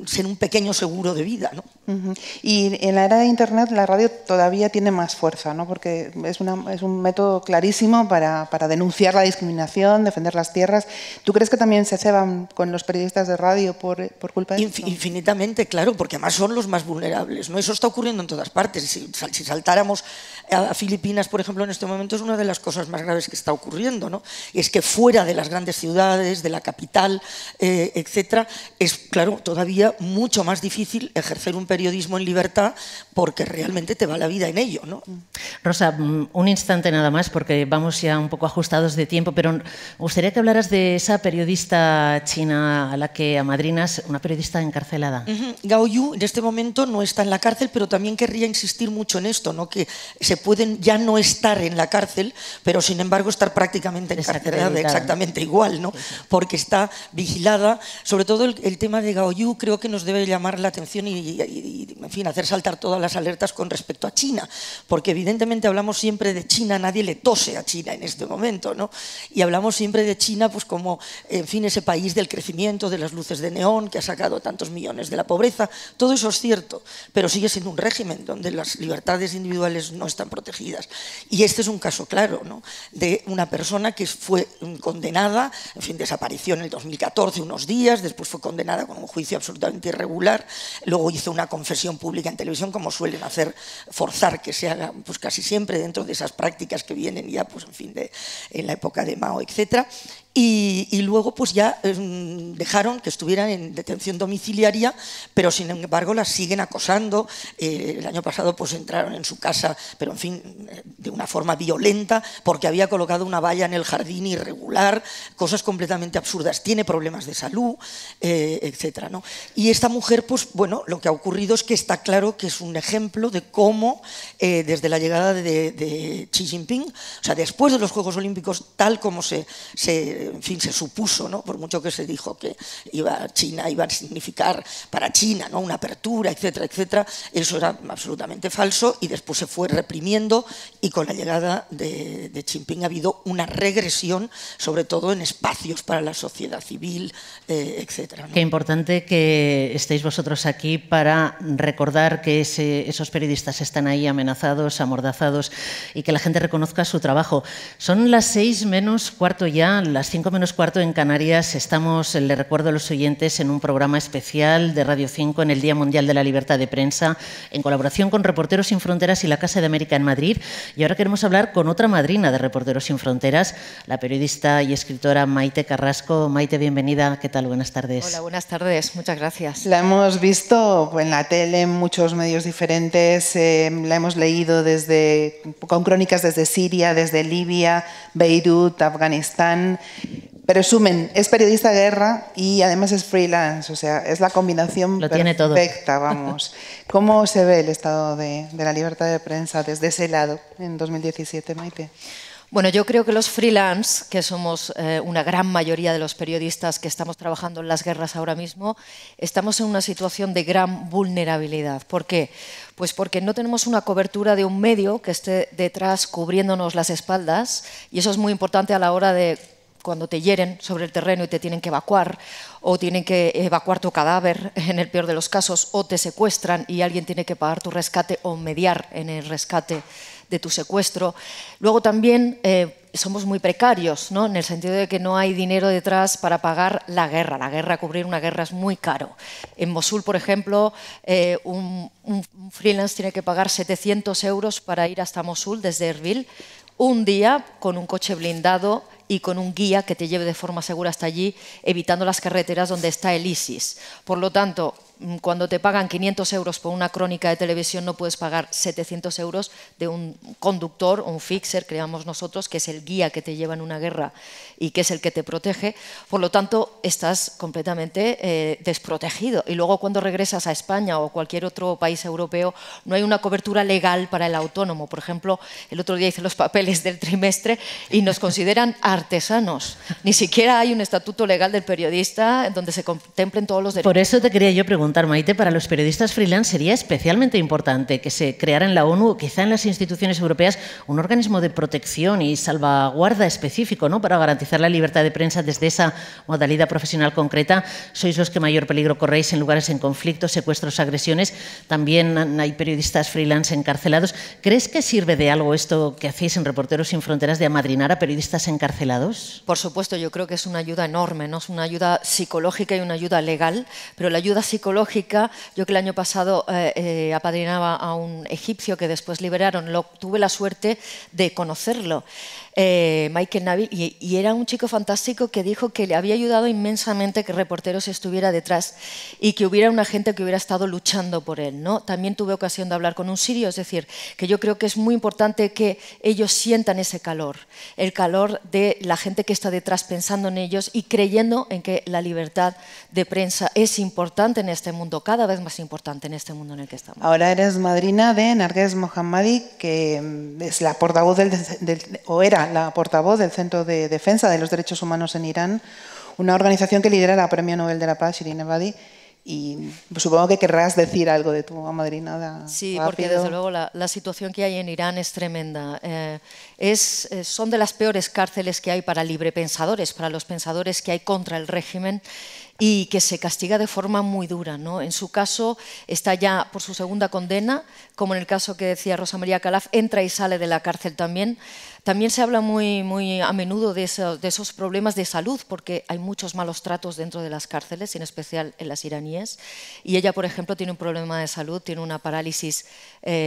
ser un pequeño seguro de vida, ¿no? Y en la era de Internet la radio todavía tiene más fuerza, ¿no? Porque es un método clarísimo para denunciar la discriminación, defender las tierras. ¿Tú crees que también se ceban con los periodistas de radio por culpa de esto? Infinitamente, claro, porque además son los más vulnerables, ¿no? Eso está ocurriendo en todas partes. Si saltáramos a Filipinas, por ejemplo, en este momento es una de las cosas más graves que está ocurriendo, ¿no? Es que fuera de las grandes ciudades, de la capital, etcétera, es, claro, todavía mucho más difícil ejercer un periodismo en libertad porque realmente te va la vida en ello, ¿no? Rosa, un instante nada más porque vamos ya un poco ajustados de tiempo, pero me gustaría que hablaras de esa periodista china a la que amadrinas, una periodista encarcelada. Gao Yu en este momento no está en la cárcel, pero también querría insistir mucho en esto, ¿no? Que se pueden ya no estar en la cárcel, pero sin embargo estar prácticamente encarcelada, exactamente igual, ¿no? Porque está vigilada. Sobre todo el tema de Gao Yu creo que nos debe llamar la atención y en fin, hacer saltar todas las alertas con respecto a China, porque evidentemente hablamos siempre de China, nadie le tose a China en este momento, ¿no? Y hablamos siempre de China pues como, en fin, ese país del crecimiento, de las luces de neón, que ha sacado tantos millones de la pobreza. Todo eso es cierto, pero sigue siendo un régimen donde las libertades individuales no están protegidas. Y este es un caso claro, ¿no? De una persona que fue condenada, en fin, desapareció en el 2014 unos días, después fue condenada con un juicio absolutamente irregular, luego hizo una confesión pública en televisión, como suelen hacer, forzar que se haga pues casi siempre dentro de esas prácticas que vienen ya pues en fin en la época de Mao, etcétera. Y luego pues ya dejaron que estuvieran en detención domiciliaria, pero sin embargo las siguen acosando. El año pasado pues entraron en su casa, pero en fin, de una forma violenta, porque había colocado una valla en el jardín irregular, cosas completamente absurdas. Tiene problemas de salud, etcétera, ¿no? Y esta mujer, pues bueno, lo que ha ocurrido es que está claro que es un ejemplo de cómo desde la llegada de Xi Jinping, o sea, después de los Juegos Olímpicos, tal como en fin, se supuso, ¿no? Por mucho que se dijo que China iba a significar para China, ¿no? Una apertura, etcétera, etcétera, eso era absolutamente falso y después se fue reprimiendo y con la llegada de Xi Jinping ha habido una regresión, sobre todo en espacios para la sociedad civil, etcétera, ¿no? Qué importante que estéis vosotros aquí para recordar que esos periodistas están ahí amenazados, amordazados y que la gente reconozca su trabajo. Son las 6 menos cuarto ya, las 5 menos cuarto en Canarias. Estamos, le recuerdo a los oyentes, en un programa especial de Radio 5 en el Día Mundial de la Libertad de Prensa, en colaboración con Reporteros Sin Fronteras y la Casa de América en Madrid. Y ahora queremos hablar con otra madrina de Reporteros Sin Fronteras, la periodista y escritora Maite Carrasco. Maite, bienvenida. ¿Qué tal? Buenas tardes. Hola, buenas tardes. Muchas gracias. La hemos visto en la tele, en muchos medios diferentes, la hemos leído con crónicas desde Siria, desde Libia, Beirut, Afganistán. Resumen, es periodista de guerra y además es freelance, o sea, es la combinación perfecta, vamos. ¿Cómo se ve el estado de la libertad de prensa desde ese lado en 2017, Maite? Bueno, yo creo que los freelance, que somos una gran mayoría de los periodistas que estamos trabajando en las guerras ahora mismo, estamos en una situación de gran vulnerabilidad. ¿Por qué? Pues porque no tenemos una cobertura de un medio que esté detrás cubriéndonos las espaldas, y eso es muy importante a la hora de cuando te hieren sobre el terreno y te tienen que evacuar, o tienen que evacuar tu cadáver en el peor de los casos, o te secuestran y alguien tiene que pagar tu rescate o mediar en el rescate de tu secuestro. Luego también somos muy precarios, ¿no? En el sentido de que no hay dinero detrás para pagar la guerra. La guerra, cubrir una guerra es muy caro. En Mosul, por ejemplo, un freelance tiene que pagar 700 euros para ir hasta Mosul desde Erbil, un día con un coche blindado y con un guía que te lleve de forma segura hasta allí, evitando las carreteras donde está el ISIS. Por lo tanto, cuando te pagan 500 euros por una crónica de televisión, no puedes pagar 700 euros de un conductor, un fixer, creamos nosotros, que es el guía que te lleva en una guerra y que es el que te protege. Por lo tanto, estás completamente desprotegido. Y luego, cuando regresas a España o cualquier otro país europeo, no hay una cobertura legal para el autónomo. Por ejemplo, el otro día hice los papeles del trimestre y nos consideran artesanos. Ni siquiera hay un estatuto legal del periodista donde se contemplen todos los derechos. Por eso te quería yo preguntar, Maite, para los periodistas freelance sería especialmente importante que se creara en la ONU o quizá en las instituciones europeas un organismo de protección y salvaguarda específico, ¿no?, para garantizar la libertad de prensa desde esa modalidad profesional concreta. Sois los que mayor peligro corréis en lugares en conflictos, secuestros, agresiones. También hay periodistas freelance encarcelados. ¿Crees que sirve de algo esto que hacéis en Reporteros Sin Fronteras de amadrinar a periodistas encarcelados? Por supuesto, yo creo que es una ayuda enorme, ¿no? Es una ayuda psicológica y una ayuda legal, pero la ayuda psicológica, yo que el año pasado apadrinaba a un egipcio que después liberaron, tuve la suerte de conocerlo. Michael Nabil, y era un chico fantástico que dijo que le había ayudado inmensamente que Reporteros estuviera detrás y que hubiera una gente que hubiera estado luchando por él, ¿no? También tuve ocasión de hablar con un sirio, es decir, que yo creo que es muy importante que ellos sientan ese calor, el calor de la gente que está detrás pensando en ellos y creyendo en que la libertad de prensa es importante en este mundo, cada vez más importante en este mundo en el que estamos. Ahora eres madrina de Narges Mohammadi, que es la portavoz o era la portavoz del Centro de Defensa de los Derechos Humanos en Irán, una organización que lidera la Premio Nobel de la Paz, Shirin Ebadi, y supongo que querrás decir algo de tu amadrinada. Sí, rápido. porque desde luego la situación que hay en Irán es tremenda. Son de las peores cárceles que hay para librepensadores, para los pensadores que hay contra el régimen, y que se castiga de forma muy dura, ¿no? En su caso está ya por su segunda condena, como en el caso que decía Rosa María Calaf, entra y sale de la cárcel también. También se habla muy a menudo de esos problemas de salud, porque hay muchos malos tratos dentro de las cárceles, en especial en las iraníes. Y ella, por ejemplo, tiene un problema de salud, tiene una parálisis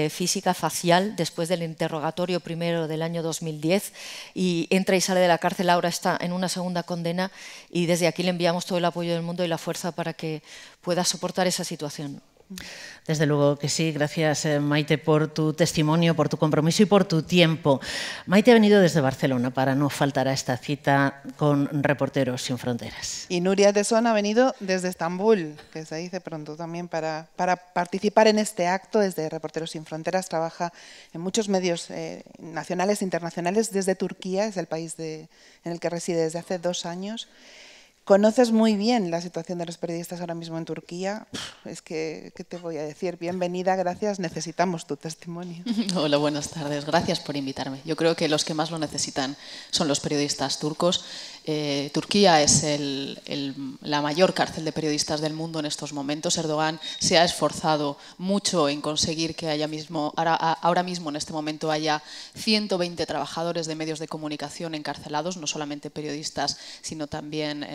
física facial después del interrogatorio primero del año 2010, y entra y sale de la cárcel, ahora está en una segunda condena, y desde aquí le enviamos todo el apoyo del mundo y la fuerza para que pueda soportar esa situación. Desde luego que sí. Gracias, Maite, por tu testimonio, por tu compromiso y por tu tiempo. Maite ha venido desde Barcelona para no faltar a esta cita con Reporteros Sin Fronteras. Y Nuria Tesón ha venido desde Estambul, que se dice pronto también, para participar en este acto. Desde Reporteros Sin Fronteras trabaja en muchos medios nacionales e internacionales desde Turquía, es el país en el que reside desde hace 2 años. Conoces muy bien la situación de los periodistas ahora mismo en Turquía. Es que, ¿qué te voy a decir? Bienvenida, gracias. Necesitamos tu testimonio. Hola, buenas tardes. Gracias por invitarme. Yo creo que los que más lo necesitan son los periodistas turcos. Turquía es la mayor cárcel de periodistas del mundo en estos momentos. Erdogan se ha esforzado mucho en conseguir que ahora mismo en este momento haya 120 trabajadores de medios de comunicación encarcelados, no solamente periodistas, sino también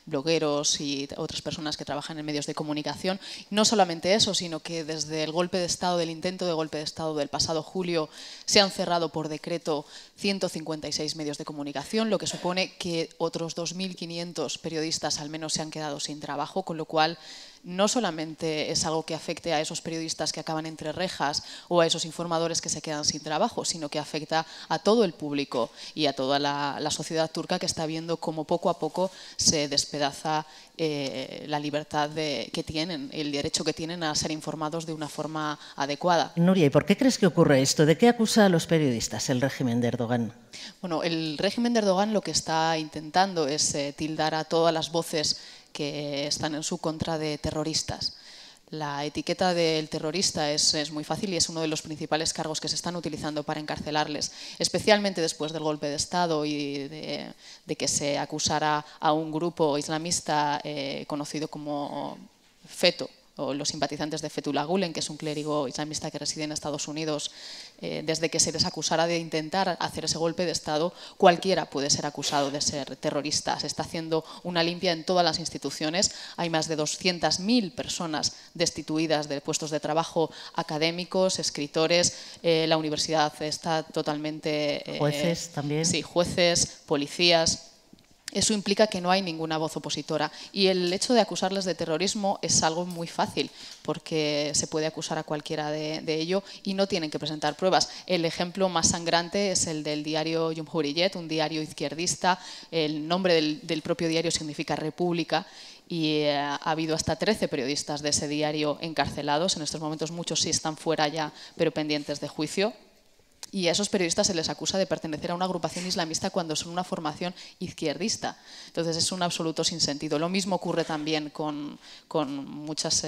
blogueros y otras personas que trabajan en medios de comunicación. No solamente eso, sino que desde el golpe de Estado, del intento de golpe de Estado del pasado julio, se han cerrado por decreto 156 medios de comunicación, lo que supone que otros 2.500 periodistas al menos se han quedado sin trabajo, con lo cual no solamente es algo que afecte a esos periodistas que acaban entre rejas o a esos informadores que se quedan sin trabajo, sino que afecta a todo el público y a toda la sociedad turca, que está viendo cómo poco a poco se despedaza la libertad que tienen, el derecho que tienen a ser informados de una forma adecuada. Nuria, ¿y por qué crees que ocurre esto? ¿De qué acusa a los periodistas el régimen de Erdogan? Bueno, el régimen de Erdogan lo que está intentando es tildar a todas las voces que están en su contra de terroristas. La etiqueta del terrorista es muy fácil y es uno de los principales cargos que se están utilizando para encarcelarles, especialmente después del golpe de Estado y de que se acusara a un grupo islamista conocido como FETÖ, o los simpatizantes de Fethullah Gülen, que es un clérigo islamista que reside en Estados Unidos. Desde que se les acusara de intentar hacer ese golpe de Estado, cualquiera puede ser acusado de ser terrorista. Se está haciendo una limpia en todas las instituciones. Hay más de 200.000 personas destituidas de puestos de trabajo académicos, escritores. La universidad está totalmente... Jueces también. Sí, jueces, policías. Eso implica que no hay ninguna voz opositora, y el hecho de acusarles de terrorismo es algo muy fácil, porque se puede acusar a cualquiera de ello y no tienen que presentar pruebas. El ejemplo más sangrante es el del diario Cumhuriyet, un diario izquierdista. El nombre del propio diario significa República, y ha habido hasta 13 periodistas de ese diario encarcelados. En estos momentos muchos sí están fuera ya, pero pendientes de juicio. Y a esos periodistas se les acusa de pertenecer a una agrupación islamista cuando son una formación izquierdista. Entonces es un absoluto sinsentido. Lo mismo ocurre también con muchas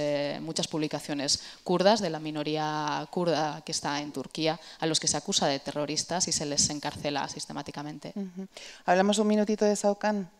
publicaciones kurdas, de la minoría kurda que está en Turquía, a los que se acusa de terroristas y se les encarcela sistemáticamente. Hablamos un minutito de Saucán.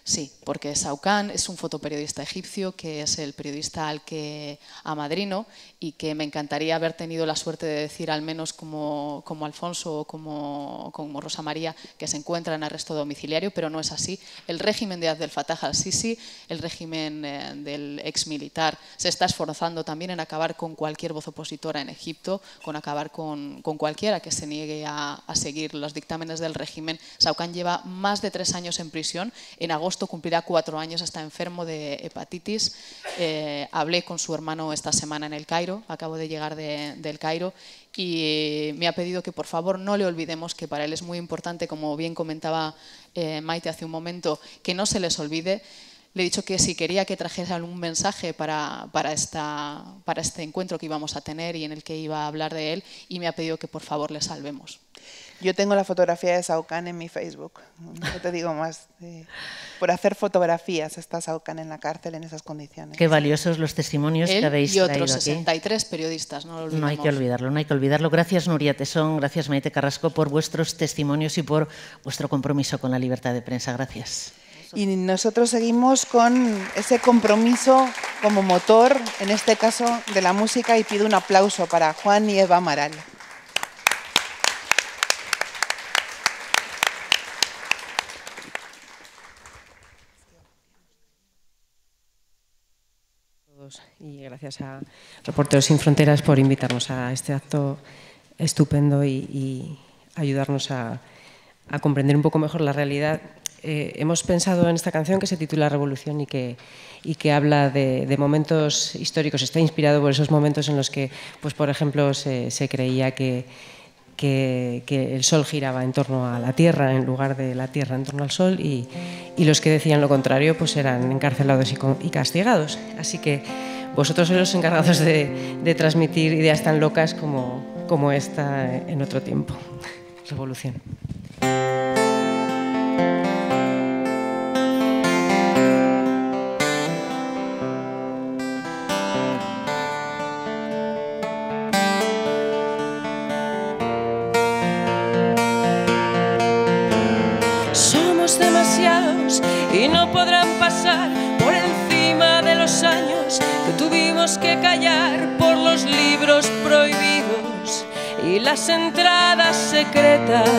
Sí, porque Saucán es un fotoperiodista egipcio que es el periodista al que amadrino y que me encantaría haber tenido la suerte de decir, al menos como Alfonso o como Rosa María, que se encuentra en arresto domiciliario, pero no es así. El régimen de Abdel Fattah al-Sisi, el régimen del exmilitar, se está esforzando también en acabar con cualquier voz opositora en Egipto, con acabar con cualquiera que se niegue a seguir los dictámenes del régimen. Saucán lleva más de 3 años en prisión. En agosto cumplirá 4 años, está enfermo de hepatitis. Hablé con su hermano esta semana en el Cairo, acabo de llegar del Cairo, y me ha pedido que por favor no le olvidemos que para él es muy importante, como bien comentaba Maite hace un momento, que no se les olvide. Le he dicho que si quería que trajera algún mensaje para este encuentro que íbamos a tener y en el que iba a hablar de él, y me ha pedido que por favor le salvemos. Yo tengo la fotografía de Saucán en mi Facebook. No te digo más. Por hacer fotografías está Saucán en la cárcel en esas condiciones. Qué valiosos los testimonios que habéis traído aquí. Y otros 63 periodistas, no lo olvidemos. No hay que olvidarlo, no hay que olvidarlo. Gracias, Nuria Tesón, gracias, Maite Carrasco, por vuestros testimonios y por vuestro compromiso con la libertad de prensa. Gracias. Y nosotros seguimos con ese compromiso como motor, en este caso, de la música, y pido un aplauso para Juan y Eva Amaral. Y gracias a Reporteros Sin Fronteras por invitarnos a este acto estupendo y ayudarnos a comprender un poco mejor la realidad. Hemos pensado en esta canción que se titula Revolución y que habla de momentos históricos. Está inspirado por esos momentos en los que, pues, por ejemplo, se creía que el Sol giraba en torno a la Tierra en lugar de la Tierra en torno al Sol, y los que decían lo contrario pues eran encarcelados y castigados. Así que vosotros sois los encargados de transmitir ideas tan locas como esta en otro tiempo. Revolución. Y no podrán pasar por encima de los años que tuvimos que callar por los libros prohibidos y las entradas secretas,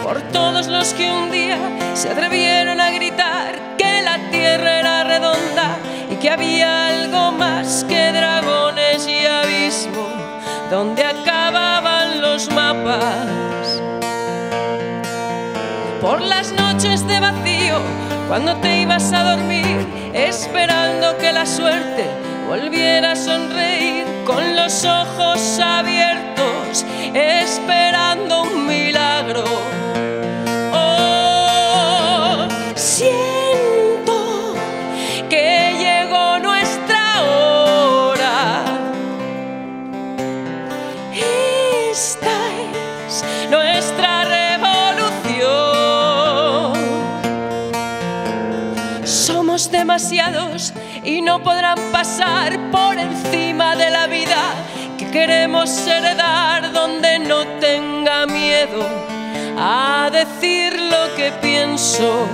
por todos los que un día se atrevieron a gritar que la tierra era redonda y que había algo más que dragones y abismo donde acababan los mapas. Por las noches de vacío, cuando te ibas a dormir, esperando que la suerte volviera a sonreír, con los ojos abiertos, esperando un milagro. Oh, siento que llegó nuestra hora. Esta es nuestra revolución. Somos demasiados y no podrán pasar por encima de la vida que queremos heredar, donde no tenga miedo a decir lo que pienso.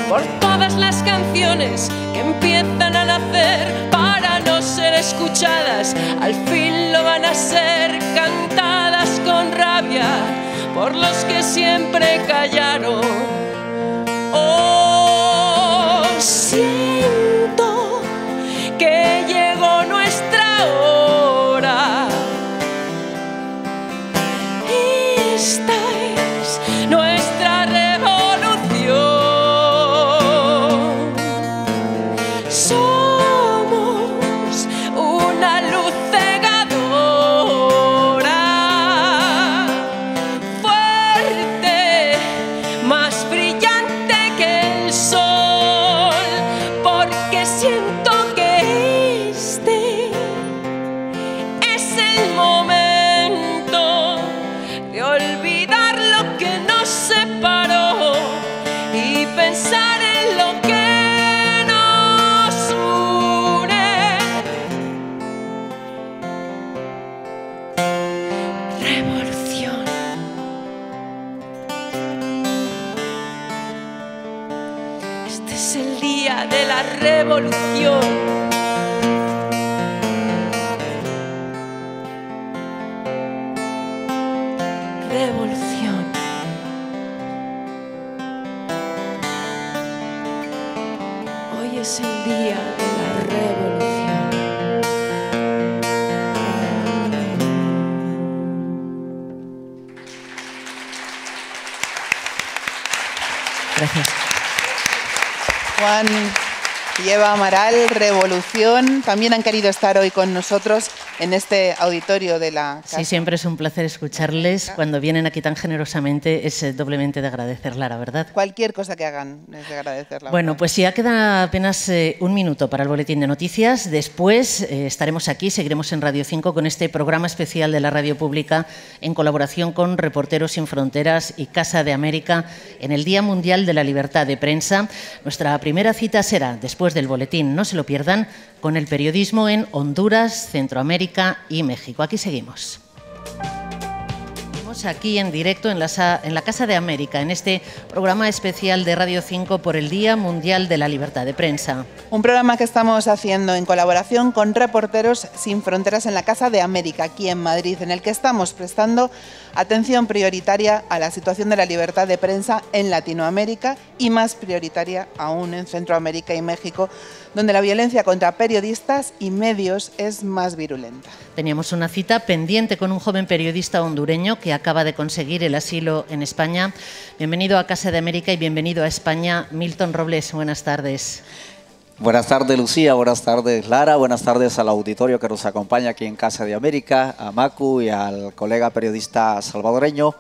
Por todas las canciones que empiezan a nacer para no ser escuchadas, al fin lo van a ser, cantadas con rabia por los que siempre callaron. Oh, siento que llegó nuestra hora. Esta es nuestra revolución. Somos una luz cegadora, fuerte, más brillante que el sol, porque siento que este es el momento de olvidar lo que nos separó y pensar en lo que nos une. Revolución. la revolución. Revolución. Hoy es el día de la revolución. Gracias. Juan y Eva Amaral, Revolución, también han querido estar hoy con nosotros en este auditorio de la casa. Sí, siempre es un placer escucharles. Cuando vienen aquí tan generosamente es doblemente de agradecer, Lara, ¿verdad? Cualquier cosa que hagan es de agradecerla. Bueno, pues ya queda apenas un minuto para el boletín de noticias. Después estaremos aquí, seguiremos en Radio 5 con este programa especial de la radio pública en colaboración con Reporteros Sin Fronteras y Casa de América en el Día Mundial de la Libertad de Prensa. Nuestra primera cita será después del boletín, no se lo pierdan, con el periodismo en Honduras, Centroamérica y México. Aquí seguimos. Aquí en directo en la Casa de América, en este programa especial de Radio 5 por el Día Mundial de la Libertad de Prensa. Un programa que estamos haciendo en colaboración con Reporteros Sin Fronteras en la Casa de América, aquí en Madrid, en el que estamos prestando atención prioritaria a la situación de la libertad de prensa en Latinoamérica y más prioritaria aún en Centroamérica y México, donde la violencia contra periodistas y medios es más virulenta. Teníamos una cita pendiente con un joven periodista hondureño que acaba de conseguir el asilo en España. Bienvenido a Casa de América y bienvenido a España, Milton Robles. Buenas tardes. Buenas tardes, Lucía. Buenas tardes, Lara. Buenas tardes al auditorio que nos acompaña aquí en Casa de América, a Macu y al colega periodista salvadoreño.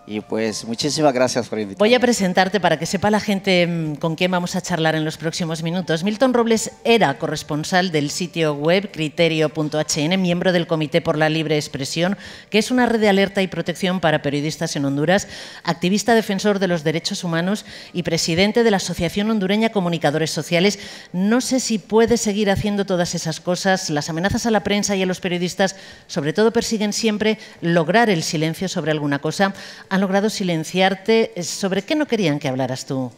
Y pues muchísimas gracias por invitarme. Voy a presentarte para que sepa la gente con quién vamos a charlar en los próximos minutos. Milton Robles era corresponsal del sitio web criterio.hn, miembro del Comité por la Libre Expresión, que es una red de alerta y protección para periodistas en Honduras, activista defensor de los derechos humanos y presidente de la Asociación Hondureña Comunicadores Sociales. No sé si puede seguir haciendo todas esas cosas. Las amenazas a la prensa y a los periodistas, sobre todo, persiguen siempre lograr el silencio sobre alguna cosa. Han logrado silenciarte. ¿Sobre qué no querían que hablaras tú?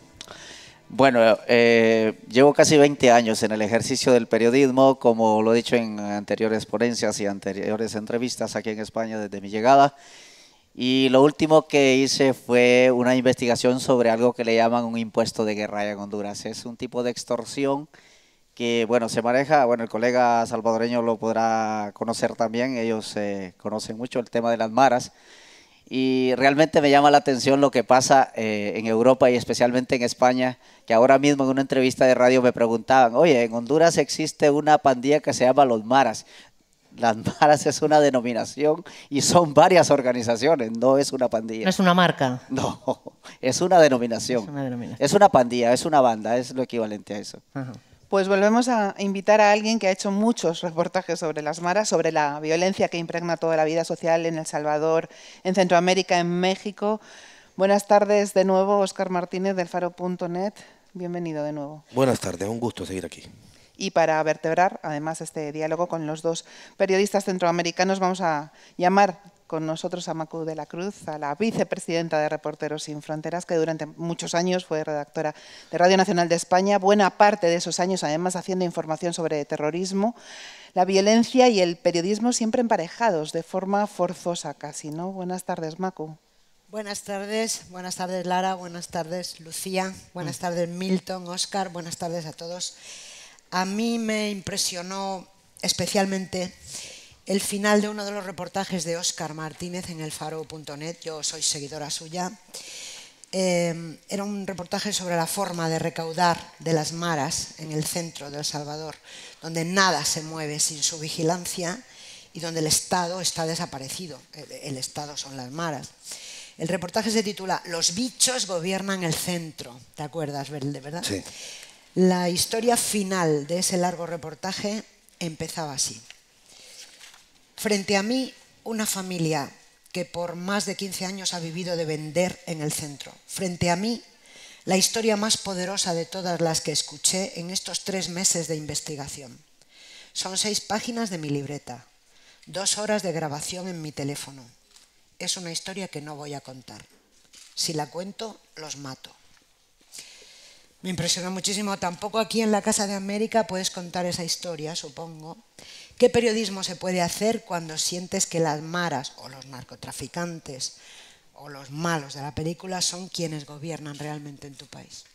Bueno, llevo casi 20 años en el ejercicio del periodismo, como lo he dicho en anteriores ponencias y anteriores entrevistas aquí en España desde mi llegada. Y lo último que hice fue una investigación sobre algo que le llaman un impuesto de guerra en Honduras. Es un tipo de extorsión que, bueno, se maneja, bueno, el colega salvadoreño lo podrá conocer también, ellos conocen mucho el tema de las maras. Y realmente me llama la atención lo que pasa en Europa y especialmente en España, que ahora mismo en una entrevista de radio me preguntaban, oye, en Honduras existe una pandilla que se llama Los Maras. Las Maras es una denominación y son varias organizaciones, no es una pandilla. ¿No es una marca? No, es una denominación. Es una denominación. Es una pandilla, es una banda, es lo equivalente a eso. Ajá. Pues volvemos a invitar a alguien que ha hecho muchos reportajes sobre las maras, sobre la violencia que impregna toda la vida social en El Salvador, en Centroamérica, en México. Buenas tardes de nuevo, Óscar Martínez del Faro.net. Bienvenido de nuevo. Buenas tardes, un gusto seguir aquí. Y para vertebrar, además, este diálogo con los dos periodistas centroamericanos, vamos a llamar con nosotros a Macu de la Cruz, a la vicepresidenta de Reporteros Sin Fronteras, que durante muchos años fue redactora de Radio Nacional de España, buena parte de esos años además haciendo información sobre terrorismo, la violencia y el periodismo siempre emparejados, de forma forzosa casi, ¿no? Buenas tardes, Macu. Buenas tardes Lara, buenas tardes Lucía, buenas tardes Milton, Óscar, buenas tardes a todos. A mí me impresionó especialmente el final de uno de los reportajes de Óscar Martínez en el Faro.net, yo soy seguidora suya. Era un reportaje sobre la forma de recaudar de las maras en el centro de El Salvador, donde nada se mueve sin su vigilancia y donde el Estado está desaparecido. El Estado son las maras. El reportaje se titula Los bichos gobiernan el centro. ¿Te acuerdas, verdad? Sí. La historia final de ese largo reportaje empezaba así. Frente a mí, una familia que por más de 15 años ha vivido de vender en el centro. Frente a mí, la historia más poderosa de todas las que escuché en estos 3 meses de investigación. Son 6 páginas de mi libreta, 2 horas de grabación en mi teléfono. Es una historia que no voy a contar. Si la cuento, los mato. Me impresionó muchísimo. Tampoco aquí en la Casa de América puedes contar esa historia, supongo. ¿Qué periodismo se puede hacer cuando sientes que las maras o los narcotraficantes o los malos de la película son quienes gobiernan realmente en tu país?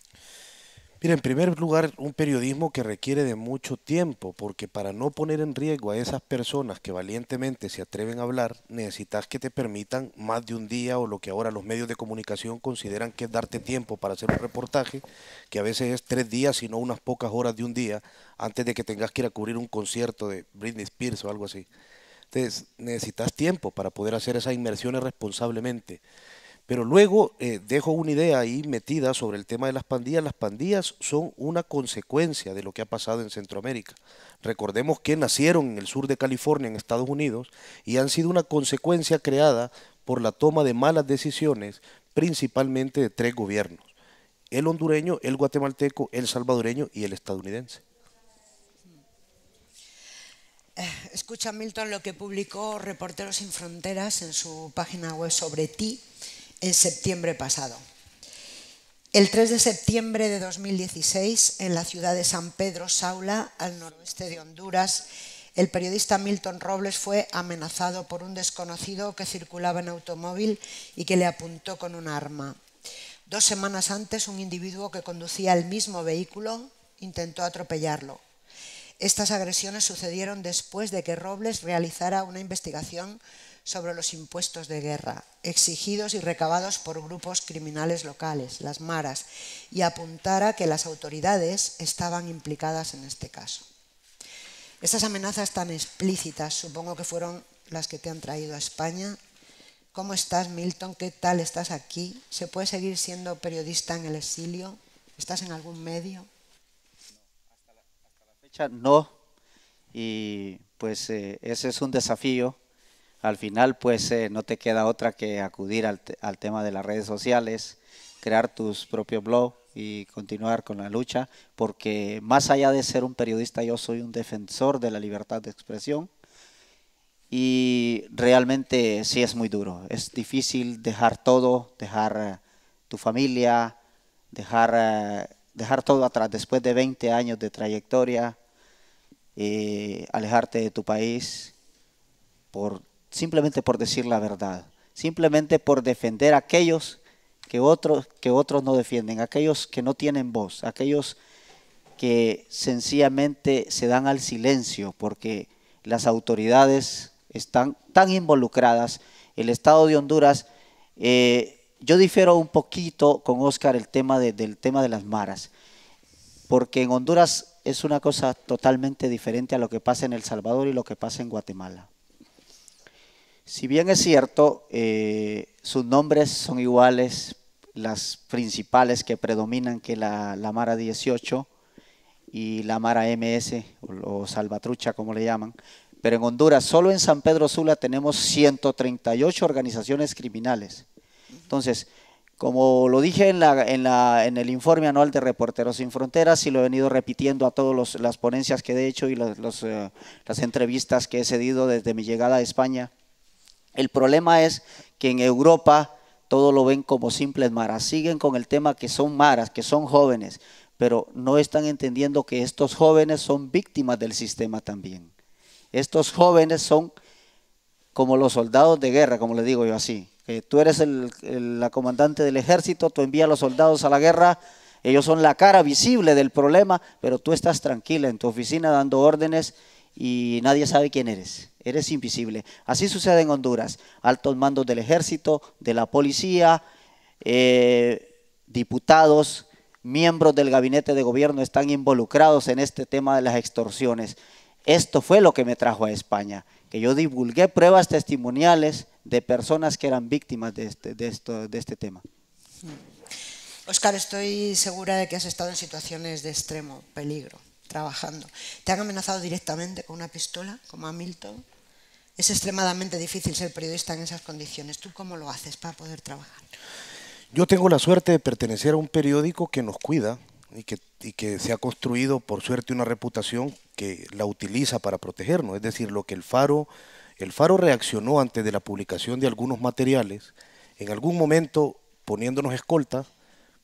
Mira, en primer lugar, un periodismo que requiere de mucho tiempo, porque para no poner en riesgo a esas personas que valientemente se atreven a hablar, necesitas que te permitan más de un día o lo que ahora los medios de comunicación consideran que es darte tiempo para hacer un reportaje, que a veces es 3 días, sino unas pocas horas de un día, antes de que tengas que ir a cubrir un concierto de Britney Spears o algo así. Entonces, necesitas tiempo para poder hacer esas inmersiones responsablemente. Pero luego dejo una idea ahí metida sobre el tema de las pandillas. Las pandillas son una consecuencia de lo que ha pasado en Centroamérica. Recordemos que nacieron en el sur de California, en Estados Unidos, y han sido una consecuencia creada por la toma de malas decisiones, principalmente de 3 gobiernos: el hondureño, el guatemalteco, el salvadoreño y el estadounidense. Escucha, Milton, lo que publicó Reporteros Sin Fronteras en su página web sobre ti en septiembre pasado. El 3 de septiembre de 2016, en la ciudad de San Pedro Saula, al noroeste de Honduras, el periodista Milton Robles fue amenazado por un desconocido que circulaba en automóvil y que le apuntó con un arma. 2 semanas antes, un individuo que conducía el mismo vehículo intentó atropellarlo. Estas agresiones sucedieron después de que Robles realizara una investigación sobre los impuestos de guerra, exigidos y recabados por grupos criminales locales, las maras, y apuntara que las autoridades estaban implicadas en este caso. Estas amenazas tan explícitas supongo que fueron las que te han traído a España. ¿Cómo estás, Milton? ¿Qué tal estás aquí? ¿Se puede seguir siendo periodista en el exilio? ¿Estás en algún medio? Hasta la fecha no, y pues ese es un desafío. Al final, pues no te queda otra que acudir al tema de las redes sociales, crear tus propios blogs y continuar con la lucha, porque más allá de ser un periodista, yo soy un defensor de la libertad de expresión y realmente sí es muy duro. Es difícil dejar todo, dejar tu familia, dejar todo atrás después de 20 años de trayectoria, alejarte de tu país simplemente por decir la verdad, simplemente por defender a aquellos que otros no defienden, aquellos que no tienen voz, aquellos que sencillamente se dan al silencio porque las autoridades están tan involucradas. El Estado de Honduras, yo difiero un poquito con Oscar del tema de las maras, porque en Honduras es una cosa totalmente diferente a lo que pasa en El Salvador y lo que pasa en Guatemala. Si bien es cierto, sus nombres son iguales, las principales que predominan, que la Mara 18 y la Mara MS o Salvatrucha, como le llaman, pero en Honduras, solo en San Pedro Sula tenemos 138 organizaciones criminales. Entonces, como lo dije en el informe anual de Reporteros Sin Fronteras, y lo he venido repitiendo a todas las ponencias que he hecho y las entrevistas que he cedido desde mi llegada a España, el problema es que en Europa todo lo ven como simples maras, siguen con el tema que son maras, que son jóvenes, pero no están entendiendo que estos jóvenes son víctimas del sistema también. Estos jóvenes son como los soldados de guerra, como le digo yo así. Tú eres la comandante del ejército, tú envías a los soldados a la guerra, ellos son la cara visible del problema, pero tú estás tranquila en tu oficina dando órdenes y nadie sabe quién eres. Eres invisible. Así sucede en Honduras. Altos mandos del ejército, de la policía, diputados, miembros del gabinete de gobierno están involucrados en este tema de las extorsiones. Esto fue lo que me trajo a España, que yo divulgué pruebas testimoniales de personas que eran víctimas de este tema. Óscar, estoy segura de que has estado en situaciones de extremo peligro, trabajando. ¿Te han amenazado directamente con una pistola, como a Milton? Es extremadamente difícil ser periodista en esas condiciones. ¿Tú cómo lo haces para poder trabajar? Yo tengo la suerte de pertenecer a un periódico que nos cuida y que se ha construido, por suerte, una reputación que la utiliza para protegernos. Es decir, lo que el Faro reaccionó antes de la publicación de algunos materiales, en algún momento poniéndonos escolta,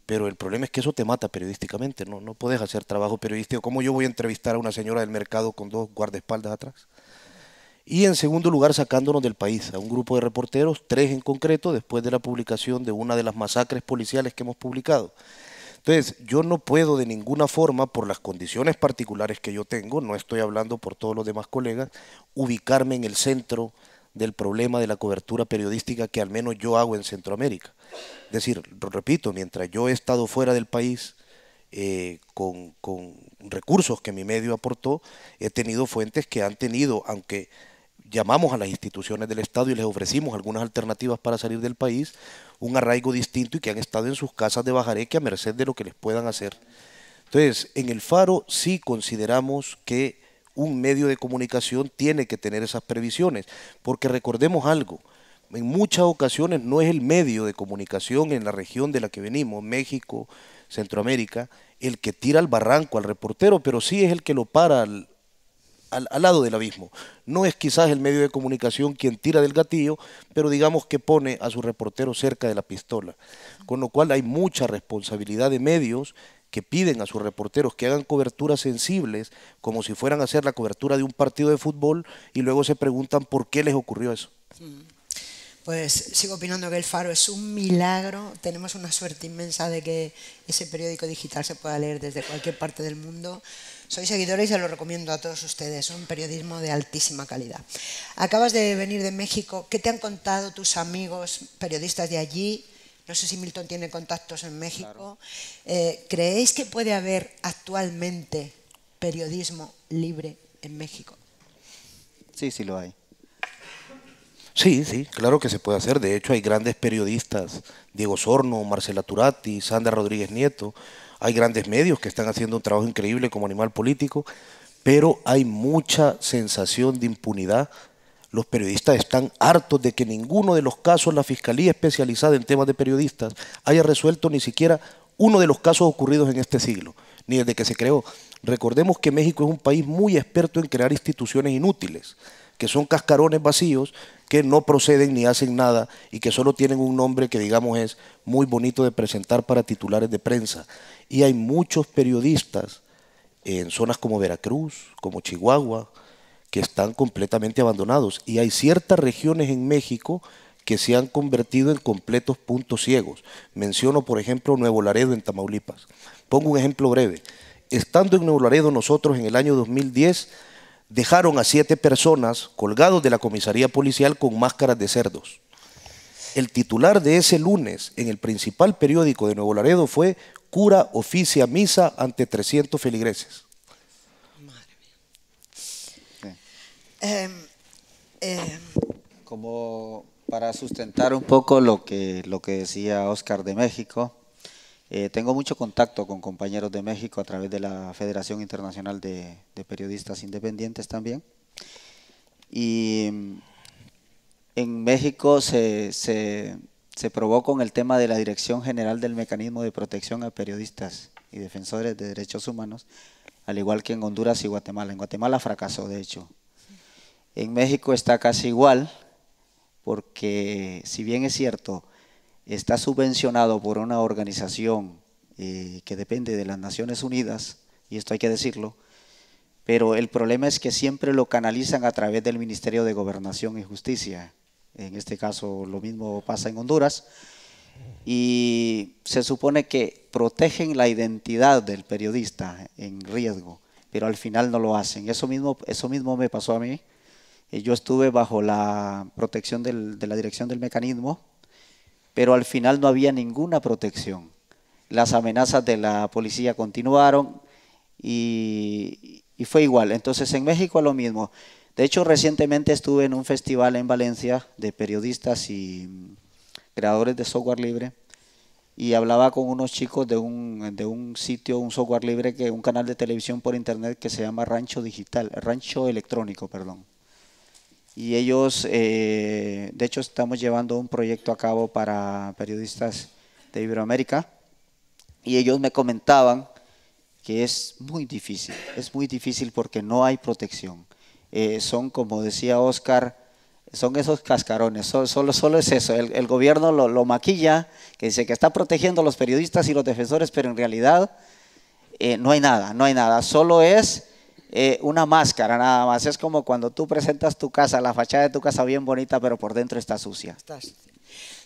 pero el problema es que eso te mata periodísticamente, no puedes hacer trabajo periodístico. ¿Cómo yo voy a entrevistar a una señora del mercado con 2 guardaespaldas atrás? Y en segundo lugar, sacándonos del país a un grupo de reporteros, 3 en concreto, después de la publicación de una de las masacres policiales que hemos publicado. Entonces, yo no puedo de ninguna forma, por las condiciones particulares que yo tengo, no estoy hablando por todos los demás colegas, ubicarme en el centro del problema de la cobertura periodística que al menos yo hago en Centroamérica. Es decir, repito, mientras yo he estado fuera del país con recursos que mi medio aportó, he tenido fuentes que han tenido, aunque llamamos a las instituciones del Estado y les ofrecimos algunas alternativas para salir del país, un arraigo distinto y que han estado en sus casas de bajareque a merced de lo que les puedan hacer. Entonces, en el Faro sí consideramos que un medio de comunicación tiene que tener esas previsiones, porque recordemos algo, en muchas ocasiones no es el medio de comunicación en la región de la que venimos, México, Centroamérica, el que tira al barranco al reportero, pero sí es el que lo para al lado del abismo. No es quizás el medio de comunicación quien tira del gatillo, pero digamos que pone a su reportero cerca de la pistola. Con lo cual hay mucha responsabilidad de medios que piden a sus reporteros que hagan coberturas sensibles, como si fueran a hacer la cobertura de un partido de fútbol, y luego se preguntan por qué les ocurrió eso. Pues sigo opinando que el Faro es un milagro. Tenemos una suerte inmensa de que ese periódico digital se pueda leer desde cualquier parte del mundo. Soy seguidora y se lo recomiendo a todos ustedes, un periodismo de altísima calidad. Acabas de venir de México, ¿qué te han contado tus amigos periodistas de allí? No sé si Milton tiene contactos en México. Claro. ¿Creéis que puede haber actualmente periodismo libre en México? Sí, sí lo hay. Sí, sí, claro que se puede hacer. De hecho, hay grandes periodistas, Diego Sorno, Marcela Turati, Sandra Rodríguez Nieto. Hay grandes medios que están haciendo un trabajo increíble como Animal Político, pero hay mucha sensación de impunidad. Los periodistas están hartos de que ninguno de los casos, la Fiscalía especializada en temas de periodistas, haya resuelto ni siquiera uno de los casos ocurridos en este siglo, ni desde que se creó. Recordemos que México es un país muy experto en crear instituciones inútiles, que son cascarones vacíos, que no proceden ni hacen nada y que solo tienen un nombre que digamos es muy bonito de presentar para titulares de prensa. Y hay muchos periodistas en zonas como Veracruz, como Chihuahua, que están completamente abandonados. Y hay ciertas regiones en México que se han convertido en completos puntos ciegos. Menciono, por ejemplo, Nuevo Laredo en Tamaulipas. Pongo un ejemplo breve. Estando en Nuevo Laredo nosotros en el año 2010, dejaron a 7 personas colgados de la comisaría policial con máscaras de cerdos. El titular de ese lunes en el principal periódico de Nuevo Laredo fue: cura oficia misa ante 300 feligreses. Madre mía. Como para sustentar un poco lo que decía Óscar de México, tengo mucho contacto con compañeros de México a través de la Federación Internacional de Periodistas Independientes también. Y en México se probó con el tema de la Dirección General del Mecanismo de Protección a Periodistas y Defensores de Derechos Humanos, al igual que en Honduras y Guatemala. En Guatemala fracasó, de hecho. En México está casi igual, porque si bien es cierto, está subvencionado por una organización que depende de las Naciones Unidas, y esto hay que decirlo, pero el problema es que siempre lo canalizan a través del Ministerio de Gobernación y Justicia. En este caso lo mismo pasa en Honduras, y se supone que protegen la identidad del periodista en riesgo, pero al final no lo hacen. Eso mismo me pasó a mí. Yo estuve bajo la protección de la dirección del mecanismo, pero al final no había ninguna protección. Las amenazas de la policía continuaron y fue igual. Entonces en México lo mismo. De hecho, recientemente estuve en un festival en Valencia de periodistas y creadores de software libre, y hablaba con unos chicos de un sitio, un software libre, un canal de televisión por internet que se llama Rancho Electrónico, perdón. Y ellos, de hecho, estamos llevando un proyecto a cabo para periodistas de Iberoamérica, y ellos me comentaban que es muy difícil porque no hay protección. Son, como decía Óscar, son esos cascarones, solo es eso. El gobierno lo maquilla, que dice que está protegiendo a los periodistas y los defensores, pero en realidad no hay nada, solo es una máscara nada más. Es como cuando tú presentas tu casa, la fachada de tu casa bien bonita, pero por dentro está sucia.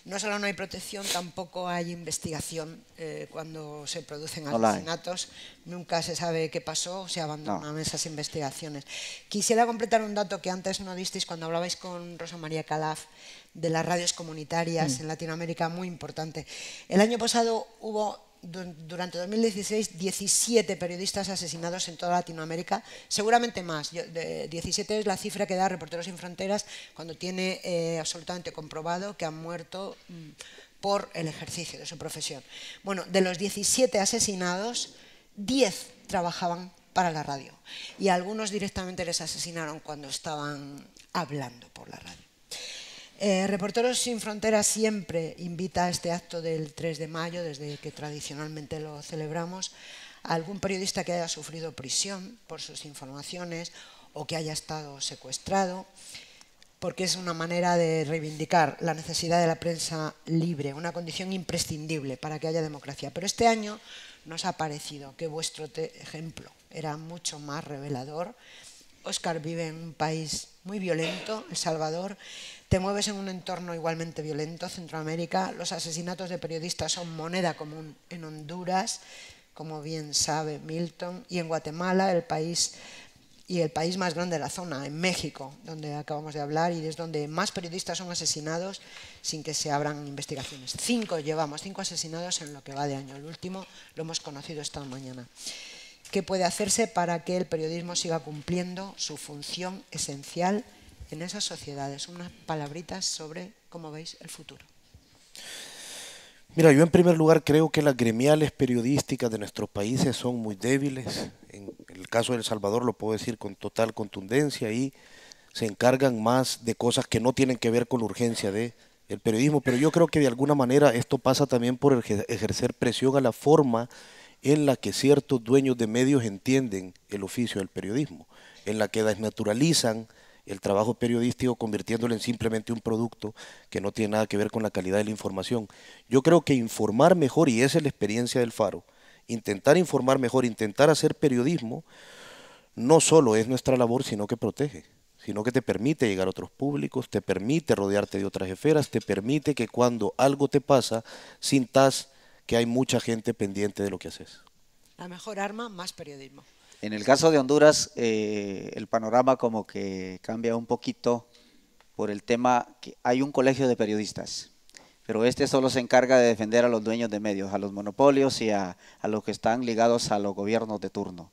No solo no hay protección, tampoco hay investigación cuando se producen No la hay. asesinatos. Nunca se sabe qué pasó, se abandonan esas investigaciones. Quisiera completar un dato que antes no disteis cuando hablabais con Rosa María Calaf de las radios comunitarias en Latinoamérica, muy importante. El año pasado hubo, durante 2016, 17 periodistas asesinados en toda Latinoamérica, seguramente más. 17 es la cifra que da Reporteros Sin Fronteras cuando tiene absolutamente comprobado que han muerto por el ejercicio de su profesión. Bueno, de los 17 asesinados, 10 trabajaban para la radio y a algunos directamente les asesinaron cuando estaban hablando por la radio. Reporteros Sin Fronteras siempre invita a este acto del 3 de mayo, desde que tradicionalmente lo celebramos, a algún periodista que haya sufrido prisión por sus informaciones o que haya estado secuestrado, porque es una manera de reivindicar la necesidad de la prensa libre, una condición imprescindible para que haya democracia. Pero este año nos ha parecido que vuestro ejemplo era mucho más revelador. Óscar vive en un país muy violento, El Salvador. Te mueves en un entorno igualmente violento, Centroamérica. Los asesinatos de periodistas son moneda común en Honduras, como bien sabe Milton, y en Guatemala, el país más grande de la zona, en México, donde acabamos de hablar, y es donde más periodistas son asesinados sin que se abran investigaciones. 5 asesinados en lo que va de año. El último lo hemos conocido esta mañana. ¿Qué puede hacerse para que el periodismo siga cumpliendo su función esencial en esas sociedades? Unas palabritas sobre cómo veis el futuro. Mira, yo en primer lugar creo que las gremiales periodísticas de nuestros países son muy débiles. En el caso de El Salvador lo puedo decir con total contundencia, y se encargan más de cosas que no tienen que ver con la urgencia del periodismo, pero yo creo que de alguna manera esto pasa también por ejercer presión a la forma en la que ciertos dueños de medios entienden el oficio del periodismo, en la que desnaturalizan el trabajo periodístico convirtiéndolo en simplemente un producto que no tiene nada que ver con la calidad de la información. Yo creo que informar mejor, y esa es la experiencia del Faro, intentar informar mejor, intentar hacer periodismo, no solo es nuestra labor, sino que protege, sino que te permite llegar a otros públicos, te permite rodearte de otras esferas, te permite que cuando algo te pasa, sintas que hay mucha gente pendiente de lo que haces. La mejor arma, más periodismo. En el caso de Honduras, el panorama como que cambia un poquito por el tema que hay un colegio de periodistas, pero este solo se encarga de defender a los dueños de medios, a los monopolios y a los que están ligados a los gobiernos de turno.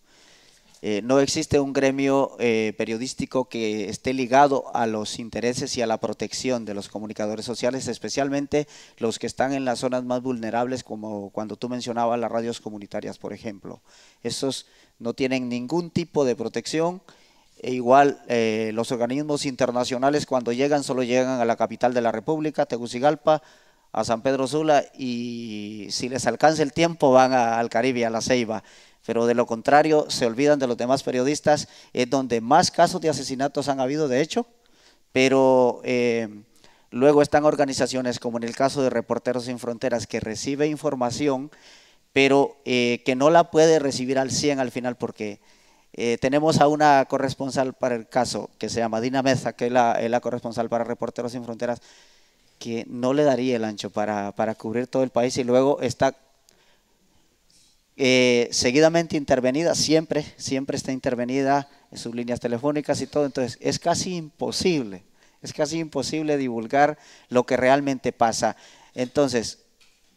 No existe un gremio periodístico que esté ligado a los intereses y a la protección de los comunicadores sociales, especialmente los que están en las zonas más vulnerables, como cuando tú mencionabas las radios comunitarias, por ejemplo. Esos no tienen ningún tipo de protección. E igual los organismos internacionales cuando llegan solo llegan a la capital de la República, Tegucigalpa, a San Pedro Sula, y si les alcanza el tiempo van al Caribe, a La Ceiba. Pero de lo contrario se olvidan de los demás periodistas. Es donde más casos de asesinatos han habido, de hecho, pero luego están organizaciones como en el caso de Reporteros Sin Fronteras, que recibe información, pero que no la puede recibir al 100 al final, porque tenemos a una corresponsal para el caso, que se llama Dina Meza, que es la corresponsal para Reporteros Sin Fronteras, que no le daría el ancho para cubrir todo el país, y luego está seguidamente intervenida, siempre está intervenida en sus líneas telefónicas y todo. Entonces es casi imposible divulgar lo que realmente pasa. Entonces,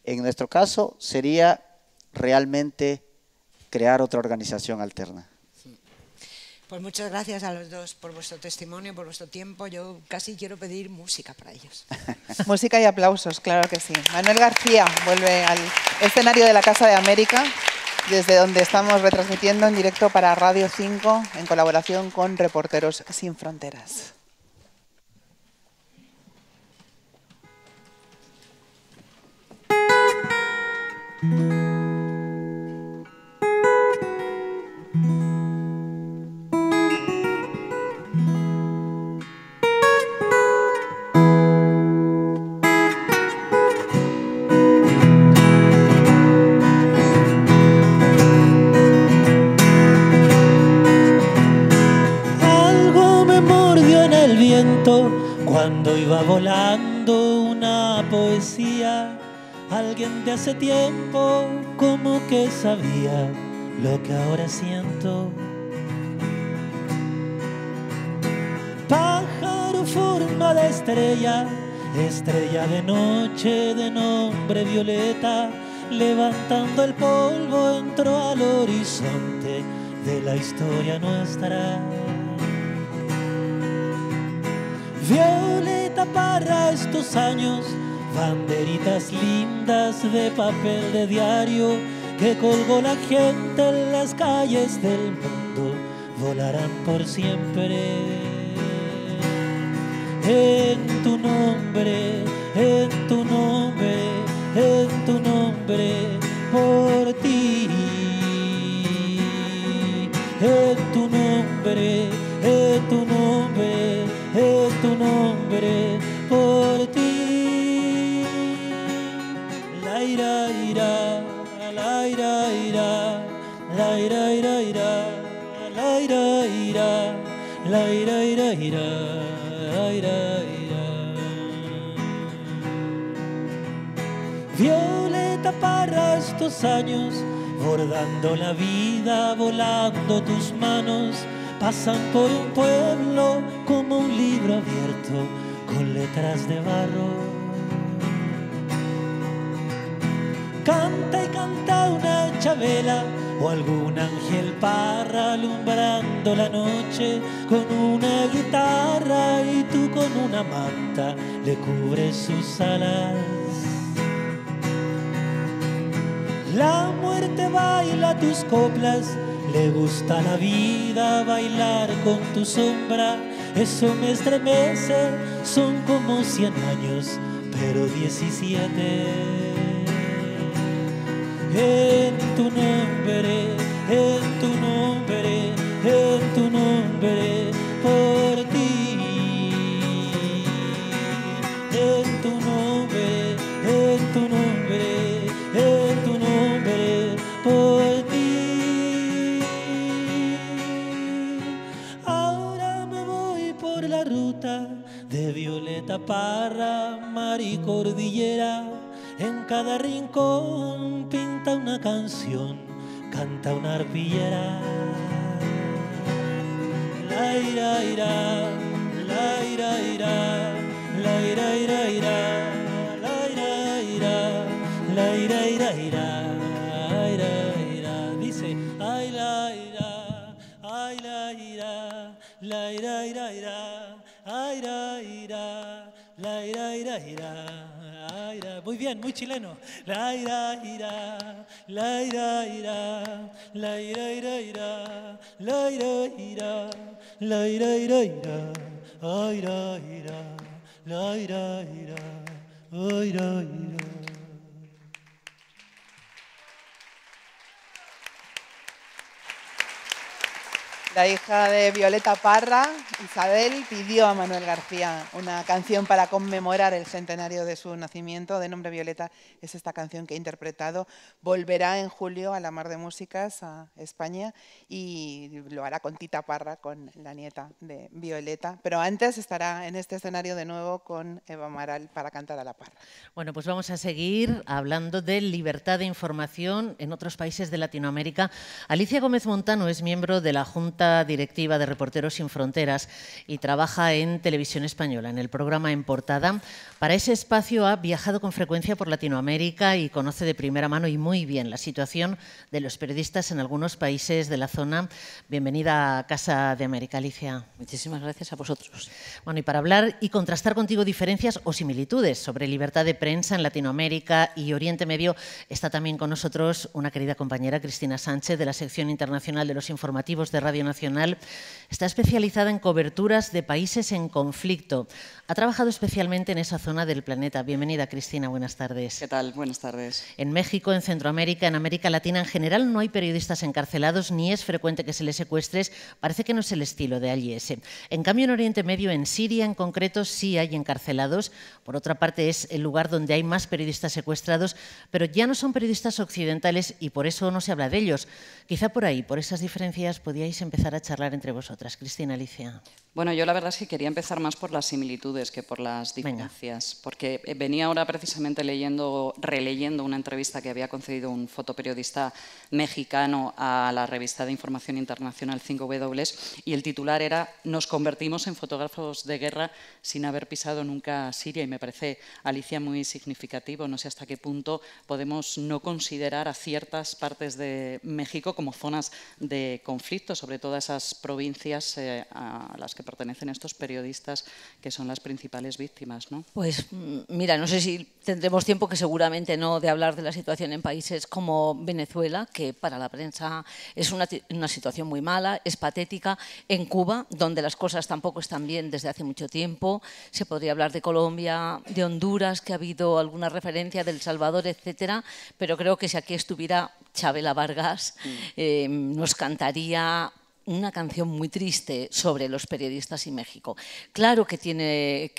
en nuestro caso sería realmente crear otra organización alterna. Pues muchas gracias a los dos por vuestro testimonio, por vuestro tiempo. Yo casi quiero pedir música para ellos. Música y aplausos, claro que sí. Manuel García vuelve al escenario de la Casa de América, desde donde estamos retransmitiendo en directo para Radio 5 en colaboración con Reporteros Sin Fronteras. estrella, alguien de hace tiempo, como que sabía lo que ahora siento. Pájaro forma de estrella, estrella de noche, de nombre Violeta, levantando el polvo entró al horizonte de la historia nuestra. Violeta para estos años, banderitas lindas de papel de diario que colgó la gente en las calles del mundo, volarán por siempre. En tu nombre, en tu nombre, en tu nombre, por ti. En tu nombre, en tu nombre, en tu nombre, por ti. La ira, ira, la ira, ira, la ira, ira, ira, la ira, ira, la ira, ira, ira. Violeta para estos años, bordando la vida, volando tus manos, pasan por un pueblo como un libro abierto con letras de barro. Canta y canta una chabela o algún ángel parra alumbrando la noche con una guitarra y tú con una manta le cubres sus alas. La muerte baila tus coplas, le gusta la vida bailar con tu sombra, eso me estremece, son como 100 años, pero 17. En tu nombre, en tu nombre, en tu nombre, por ti. En tu nombre, en tu nombre, en tu nombre, por ti. Ahora me voy por la ruta de Violeta Parra, mar y cordillera. En cada rincón pinta una canción, canta una arpillera. La ira, ira, la ira, ira, la ira, ira, ira, la ira, ira, la ira, ira, ira, ira, ira. Dice, ay, la ira, ay, la ira, la ira, ira, ira, ay, la ira, la ira, ira, ira. Muy bien, muy chileno. La ira, ira, la ira, ira, la ira, ira, ira, la ira, ira, la ira, ira, ira, ay, ira, ira, la ira, ira, ay, ira, ira. La hija de Violeta Parra, Isabel, pidió a Manuel García una canción para conmemorar el centenario de su nacimiento. De nombre Violeta es esta canción que ha interpretado. Volverá en julio a la Mar de Músicas a España y lo hará con Tita Parra, con la nieta de Violeta. Pero antes estará en este escenario de nuevo con Eva Amaral para cantar a la Parra. Bueno, pues vamos a seguir hablando de libertad de información en otros países de Latinoamérica. Alicia Gómez Montano es miembro de la Junta Directiva de Reporteros Sin Fronteras y trabaja en Televisión Española, en el programa En Portada. Para ese espacio ha viajado con frecuencia por Latinoamérica y conoce de primera mano y muy bien la situación de los periodistas en algunos países de la zona. Bienvenida a Casa de América, Alicia. Muchísimas gracias a vosotros. Bueno, y para hablar y contrastar contigo diferencias o similitudes sobre libertad de prensa en Latinoamérica y Oriente Medio, está también con nosotros una querida compañera, Cristina Sánchez, de la sección internacional de los informativos de Radio Nacional. Está especializada en coberturas de países en conflicto. Ha trabajado especialmente en esa zona del planeta. Bienvenida, Cristina. Buenas tardes. ¿Qué tal? Buenas tardes. En México, en Centroamérica, en América Latina en general no hay periodistas encarcelados ni es frecuente que se les secuestres. Parece que no es el estilo de allí ese. En cambio, en Oriente Medio, en Siria en concreto, sí hay encarcelados. Por otra parte, es el lugar donde hay más periodistas secuestrados, pero ya no son periodistas occidentales y por eso no se habla de ellos. Quizá por ahí, por esas diferencias, podíais empezar a charlar entre vosotras. Cristina, Alicia. Bueno, yo la verdad es que quería empezar más por las similitudes que por las diferencias, porque venía ahora precisamente releyendo una entrevista que había concedido un fotoperiodista mexicano a la revista de información internacional 5W, y el titular era "Nos convertimos en fotógrafos de guerra sin haber pisado nunca Siria", y me parece, Alicia, muy significativo. No sé hasta qué punto podemos no considerar a ciertas partes de México como zonas de conflicto, sobre todo esas provincias a las que pertenecen estos periodistas, que son las principales víctimas, ¿no? Pues mira, no sé si tendremos tiempo, que seguramente no, de hablar de la situación en países como Venezuela, que para la prensa es una situación muy mala, es patética. En Cuba, donde las cosas tampoco están bien desde hace mucho tiempo. Se podría hablar de Colombia, de Honduras, que ha habido alguna referencia, de El Salvador, etcétera, pero creo que si aquí estuviera Chabela Vargas, nos cantaría una canción muy triste sobre los periodistas y México. Claro que tienes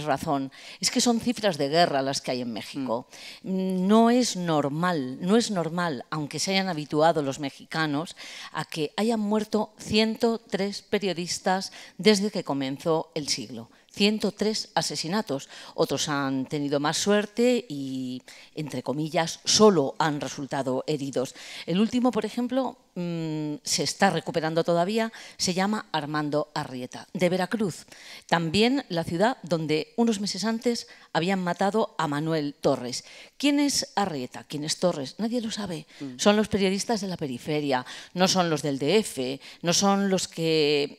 razón. Es que son cifras de guerra las que hay en México. No es normal, aunque se hayan habituado los mexicanos a que hayan muerto 103 periodistas desde que comenzó el siglo. 103 asesinatos. Otros han tenido más suerte y, entre comillas, solo han resultado heridos. El último, por ejemplo, se está recuperando todavía, se llama Armando Arrieta, de Veracruz. También la ciudad donde unos meses antes habían matado a Manuel Torres. ¿Quién es Arrieta? ¿Quién es Torres? Nadie lo sabe. Son los periodistas de la periferia, no son los del DF, no son los que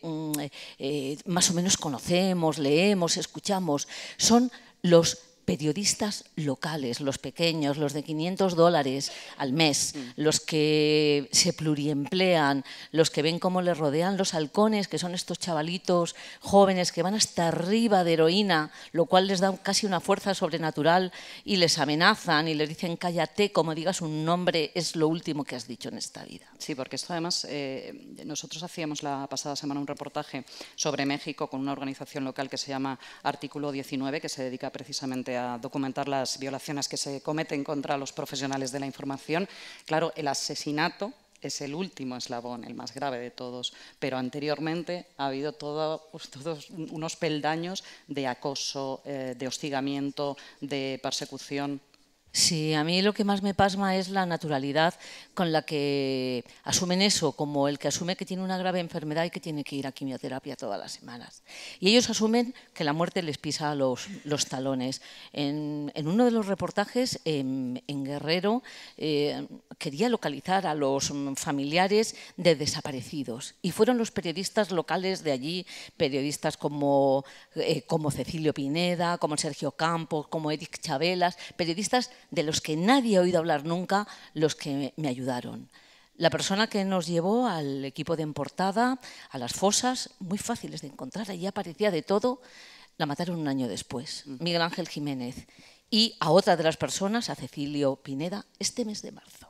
más o menos conocemos, leemos, escuchamos. Son los periodistas locales, los pequeños, los de $500 al mes, los que se pluriemplean, los que ven cómo les rodean los halcones, que son estos chavalitos jóvenes que van hasta arriba de heroína, lo cual les da casi una fuerza sobrenatural, y les amenazan y les dicen cállate, como digas un nombre, es lo último que has dicho en esta vida. Sí, porque esto además, nosotros hacíamos la pasada semana un reportaje sobre México con una organización local que se llama Artículo 19, que se dedica precisamente a documentar las violaciones que se cometen contra los profesionales de la información. Claro, el asesinato es el último eslabón, el más grave de todos, pero anteriormente ha habido todos unos peldaños de acoso, de hostigamiento, de persecución. Sí, a mí lo que más me pasma es la naturalidad con la que asumen eso, como el que asume que tiene una grave enfermedad y que tiene que ir a quimioterapia todas las semanas. Y ellos asumen que la muerte les pisa los talones. En uno de los reportajes en Guerrero quería localizar a los familiares de desaparecidos, y fueron los periodistas locales de allí, periodistas como Cecilio Pineda, como Sergio Campos, como Eric Chabelas, periodistas de los que nadie ha oído hablar nunca, los que me ayudaron. La persona que nos llevó al equipo de En Portada, a las fosas, muy fáciles de encontrar, allí aparecía de todo, la mataron un año después, Miguel Ángel Jiménez. Y a otra de las personas, a Cecilio Pineda, este mes de marzo.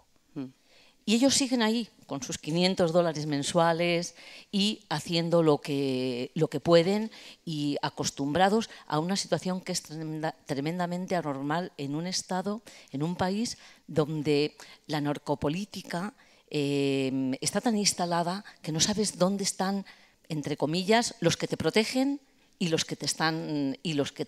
Y ellos siguen ahí, con sus $500 mensuales y haciendo lo que pueden, y acostumbrados a una situación que es tremendamente anormal en un Estado, en un país donde la narcopolítica está tan instalada que no sabes dónde están, entre comillas, los que te protegen y los que te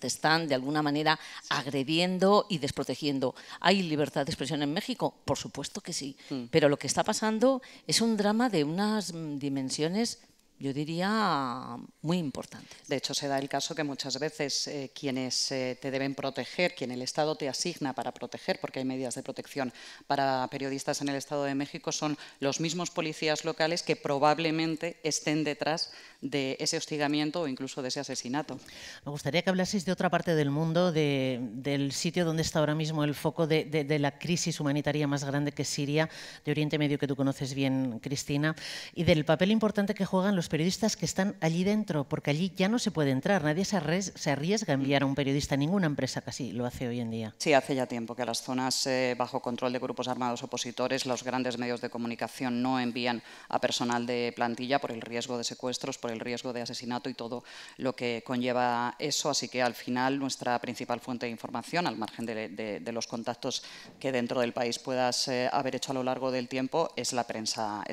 están de alguna manera agrediendo y desprotegiendo. ¿Hay libertad de expresión en México? Por supuesto que sí, pero lo que está pasando es un drama de unas dimensiones, yo diría, muy importantes. De hecho, se da el caso que muchas veces quienes te deben proteger, quien el Estado te asigna para proteger, porque hay medidas de protección para periodistas en el Estado de México, son los mismos policías locales que probablemente estén detrás de ese hostigamiento o incluso de ese asesinato. Me gustaría que hablaseis de otra parte del mundo, del sitio donde está ahora mismo el foco de la crisis humanitaria más grande, que es Siria, de Oriente Medio, que tú conoces bien, Cristina, y del papel importante que juegan los periodistas que están allí dentro, porque allí ya no se puede entrar, nadie se arriesga a enviar a un periodista, ninguna empresa casi lo hace hoy en día. Sí, hace ya tiempo que las zonas bajo control de grupos armados opositores, los grandes medios de comunicación no envían a personal de plantilla por el riesgo de secuestros, por el riesgo de asesinato y todo lo que conlleva eso, así que al final nuestra principal fuente de información, al margen de los contactos que dentro del país puedas haber hecho a lo largo del tiempo, es la prensa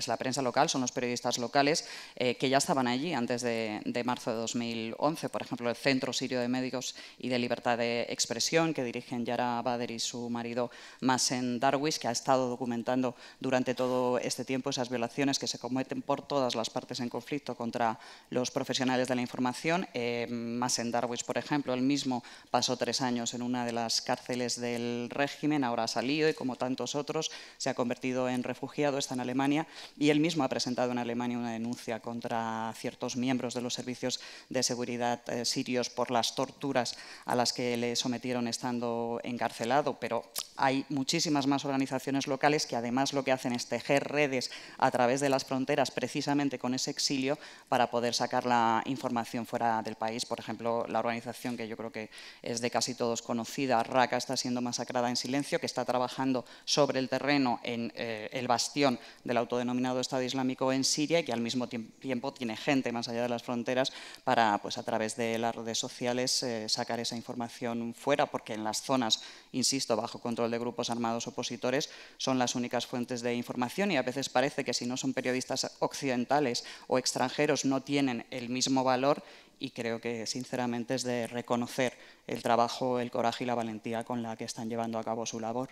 local, son los periodistas locales que que ya estaban allí antes de marzo de 2011. Por ejemplo, el Centro Sirio de Medios y de Libertad de Expresión, que dirigen Yara Bader y su marido Masen Darwish, que ha estado documentando durante todo este tiempo esas violaciones que se cometen por todas las partes en conflicto contra los profesionales de la información. Masen Darwish, por ejemplo, él mismo pasó 3 años en una de las cárceles del régimen, ahora ha salido y, como tantos otros, se ha convertido en refugiado, está en Alemania, y él mismo ha presentado en Alemania una denuncia contra ciertos miembros de los servicios de seguridad sirios por las torturas a las que le sometieron estando encarcelado. Pero hay muchísimas más organizaciones locales que además lo que hacen es tejer redes a través de las fronteras, precisamente con ese exilio, para poder sacar la información fuera del país. Por ejemplo, la organización que yo creo que es de casi todos conocida, Raqqa, está siendo masacrada en silencio, que está trabajando sobre el terreno en el bastión del autodenominado Estado Islámico en Siria, y que al mismo tiempo tiene gente más allá de las fronteras para, pues, a través de las redes sociales sacar esa información fuera, porque en las zonas, insisto, bajo control de grupos armados opositores, son las únicas fuentes de información, y a veces parece que si no son periodistas occidentales o extranjeros no tienen el mismo valor, y creo que sinceramente es de reconocer el trabajo, el coraje y la valentía con la que están llevando a cabo su labor.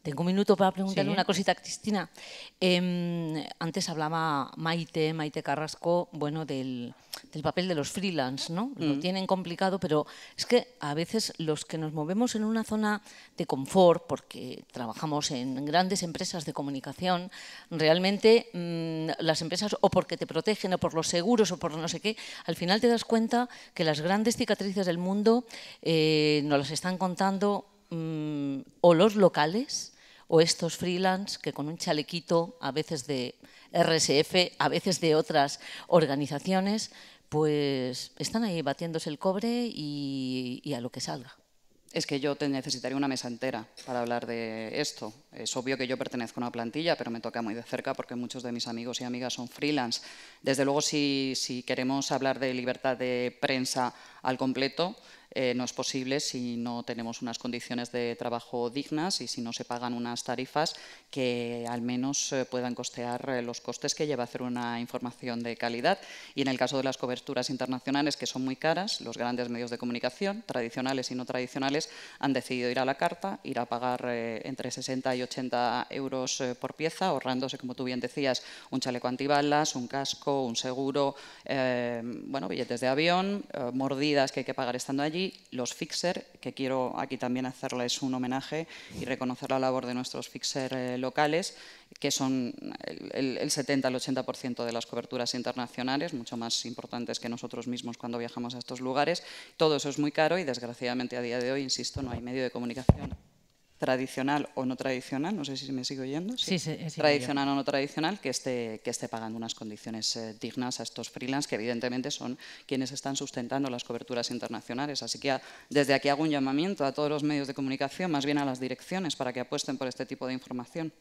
Tengo un minuto para preguntarle Sí. una cosita a Cristina. Antes hablaba Maite Carrasco, bueno, del papel de los freelance, ¿no? Lo tienen complicado, pero es que a veces los que nos movemos en una zona de confort, porque trabajamos en grandes empresas de comunicación, realmente las empresas, o porque te protegen, o por los seguros, o por no sé qué, al final te das cuenta que las grandes cicatrices del mundo nos las están contando o los locales o estos freelance que con un chalequito, a veces de RSF, a veces de otras organizaciones, pues están ahí batiéndose el cobre y a lo que salga. Es que yo te necesitaría una mesa entera para hablar de esto. Es obvio que yo pertenezco a una plantilla, pero me toca muy de cerca porque muchos de mis amigos y amigas son freelance. Desde luego, si queremos hablar de libertad de prensa al completo, no es posible si no tenemos unas condiciones de trabajo dignas y si no se pagan unas tarifas que al menos puedan costear los costes que lleva hacer una información de calidad. Y en el caso de las coberturas internacionales, que son muy caras, los grandes medios de comunicación, tradicionales y no tradicionales, han decidido ir a la carta, ir a pagar entre 60 y 80 euros por pieza, ahorrándose, como tú bien decías, un chaleco antibalas, un casco, un seguro, bueno, billetes de avión, mordidas que hay que pagar estando allí. Los fixer, que quiero aquí también hacerles un homenaje y reconocer la labor de nuestros fixer locales, que son el 70 al 80% de las coberturas internacionales, mucho más importantes que nosotros mismos cuando viajamos a estos lugares. Todo eso es muy caro y, desgraciadamente, a día de hoy, insisto, no hay medio de comunicación tradicional o no tradicional, no sé si me sigo oyendo, sí, tradicional o no tradicional, que esté pagando unas condiciones dignas a estos freelance, que evidentemente son quienes están sustentando las coberturas internacionales. Así que desde aquí hago un llamamiento a todos los medios de comunicación, más bien a las direcciones, para que apuesten por este tipo de información.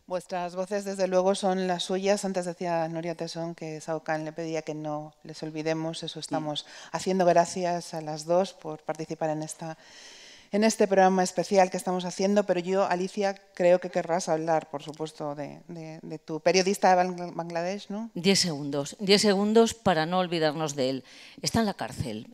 Vuestras voces, desde luego, son las suyas. Antes decía Nuria Tesón que Saucán le pedía que no les olvidemos. Eso estamos haciendo. Gracias a las dos por participar en este programa especial que estamos haciendo. Pero yo, Alicia, creo que querrás hablar, por supuesto, de tu periodista de Bangladesh, ¿no? 10 segundos para no olvidarnos de él. Está en la cárcel.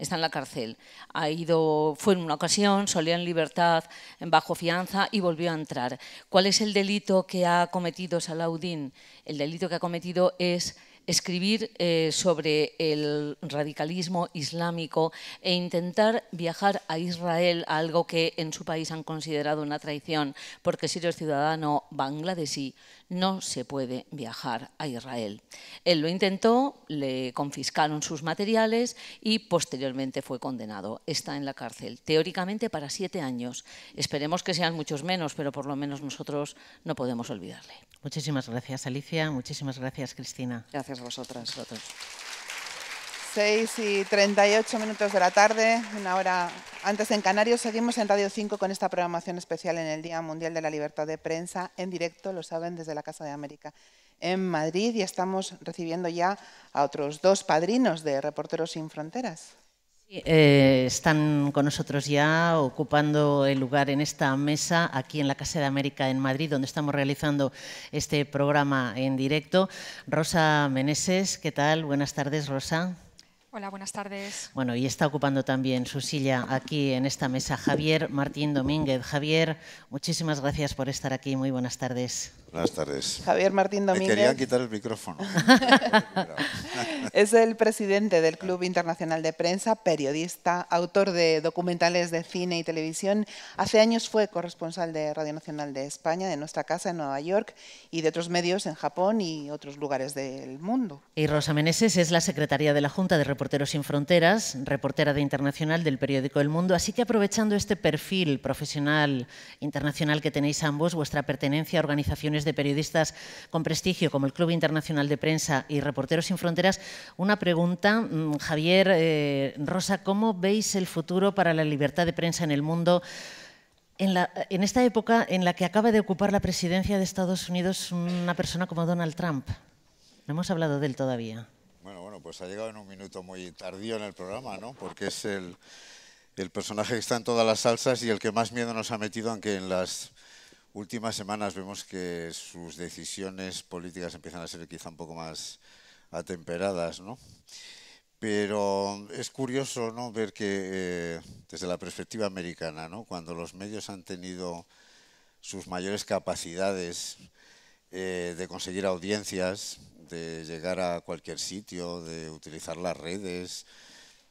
Fue en una ocasión, solía en libertad, bajo fianza, y volvió a entrar. ¿Cuál es el delito que ha cometido Salahuddin? El delito que ha cometido es escribir sobre el radicalismo islámico e intentar viajar a Israel, algo que en su país han considerado una traición, porque si eres ciudadano bangladesí no se puede viajar a Israel. Él lo intentó, le confiscaron sus materiales y posteriormente fue condenado. Está en la cárcel, teóricamente para 7 años. Esperemos que sean muchos menos, pero por lo menos nosotros no podemos olvidarle. Muchísimas gracias, Alicia. Muchísimas gracias, Cristina. Gracias a vosotras. 6:38 de la tarde, una hora antes en Canarias. Seguimos en Radio 5 con esta programación especial en el Día Mundial de la Libertad de Prensa, en directo, lo saben, desde la Casa de América en Madrid, y estamos recibiendo ya a otros 2 padrinos de Reporteros Sin Fronteras. Están con nosotros ya ocupando el lugar en esta mesa aquí en la Casa de América en Madrid, donde estamos realizando este programa en directo. Rosa Meneses, ¿qué tal? Buenas tardes, Rosa. Hola, buenas tardes. Bueno, y está ocupando también su silla aquí en esta mesa Javier Martín Domínguez. Javier, muchísimas gracias por estar aquí. Muy buenas tardes. Buenas tardes. Javier Martín Domínguez. Me querían quitar el micrófono. Es el presidente del Club Internacional de Prensa, periodista, autor de documentales de cine y televisión. Hace años fue corresponsal de Radio Nacional de España, de nuestra casa en Nueva York, y de otros medios en Japón y otros lugares del mundo. Y Rosa Meneses es la secretaria de la Junta de Reporteros Sin Fronteras, reportera de Internacional del periódico El Mundo. Así que aprovechando este perfil profesional internacional que tenéis ambos, vuestra pertenencia a organizaciones de periodistas con prestigio como el Club Internacional de Prensa y Reporteros Sin Fronteras, una pregunta, Javier, Rosa, ¿cómo veis el futuro para la libertad de prensa en el mundo en esta época en la que acaba de ocupar la presidencia de Estados Unidos una persona como Donald Trump? No hemos hablado de él todavía. Bueno, pues ha llegado en un minuto muy tardío en el programa, ¿no? Porque es el personaje que está en todas las salsas y el que más miedo nos ha metido, aunque en las últimas semanas vemos que sus decisiones políticas empiezan a ser quizá un poco más atemperadas, ¿no? Pero es curioso, ¿no?, ver que desde la perspectiva americana, ¿no?, cuando los medios han tenido sus mayores capacidades de conseguir audiencias, de llegar a cualquier sitio, de utilizar las redes,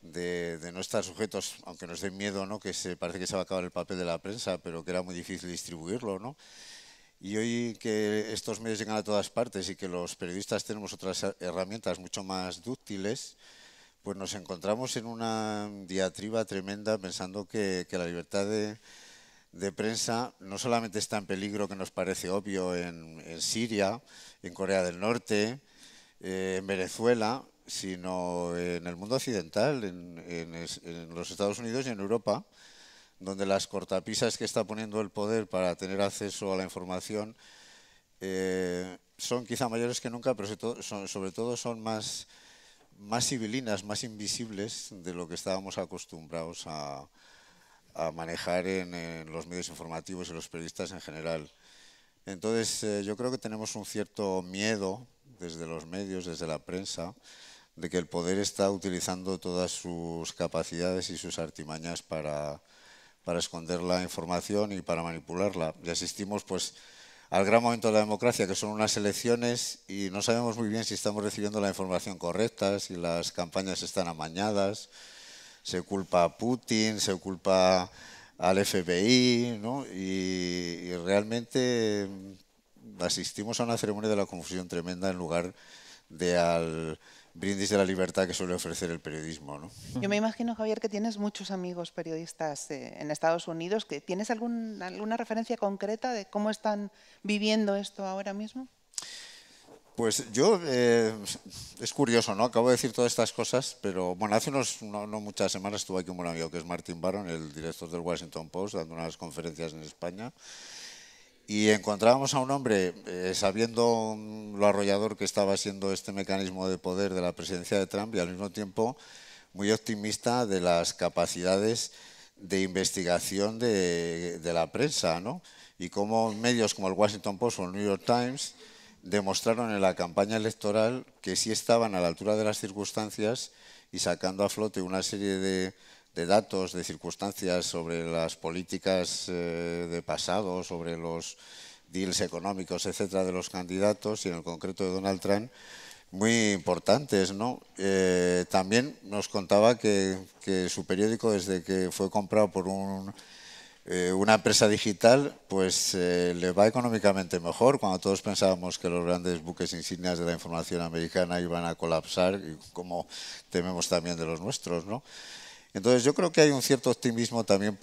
de no estar sujetos, aunque nos dé miedo, ¿no?, que parece que se va a acabar el papel de la prensa, pero que era muy difícil distribuirlo, ¿no? Y hoy que estos medios llegan a todas partes y que los periodistas tenemos otras herramientas mucho más dúctiles, pues nos encontramos en una diatriba tremenda pensando que la libertad de prensa no solamente está en peligro, que nos parece obvio, en Siria, en Corea del Norte, en Venezuela, sino en el mundo occidental, en los Estados Unidos y en Europa, donde las cortapisas que está poniendo el poder para tener acceso a la información son quizá mayores que nunca, pero sobre todo son más civilinas, más invisibles de lo que estábamos acostumbrados a manejar en los medios informativos y los periodistas en general. Entonces, yo creo que tenemos un cierto miedo desde los medios, desde la prensa, de que el poder está utilizando todas sus capacidades y sus artimañas para esconder la información y para manipularla. Y asistimos pues al gran momento de la democracia, que son unas elecciones, y no sabemos muy bien si estamos recibiendo la información correcta, si las campañas están amañadas. Se culpa a Putin, se culpa al FBI, ¿no? Y realmente asistimos a una ceremonia de la confusión tremenda en lugar de al brindis de la libertad que suele ofrecer el periodismo, ¿no? Yo me imagino, Javier, que tienes muchos amigos periodistas en Estados Unidos. Que ¿tienes alguna referencia concreta de cómo están viviendo esto ahora mismo? Pues yo, es curioso, ¿no? Acabo de decir todas estas cosas, pero bueno, hace no muchas semanas estuve aquí un buen amigo que es Martin Baron, el director del Washington Post, dando unas conferencias en España. Y encontrábamos a un hombre, sabiendo lo arrollador que estaba siendo este mecanismo de poder de la presidencia de Trump, y al mismo tiempo muy optimista de las capacidades de investigación de la prensa, ¿no? Y cómo medios como el Washington Post o el New York Times demostraron en la campaña electoral que sí estaban a la altura de las circunstancias y sacando a flote una serie de datos, de circunstancias sobre las políticas de pasado, sobre los deals económicos, etcétera, de los candidatos, y en el concreto de Donald Trump, muy importantes, ¿no? También nos contaba que su periódico, desde que fue comprado por una empresa digital, pues le va económicamente mejor, cuando todos pensábamos que los grandes buques insignias de la información americana iban a colapsar, y como tememos también de los nuestros, ¿no? Entonces yo creo que hay un cierto optimismo también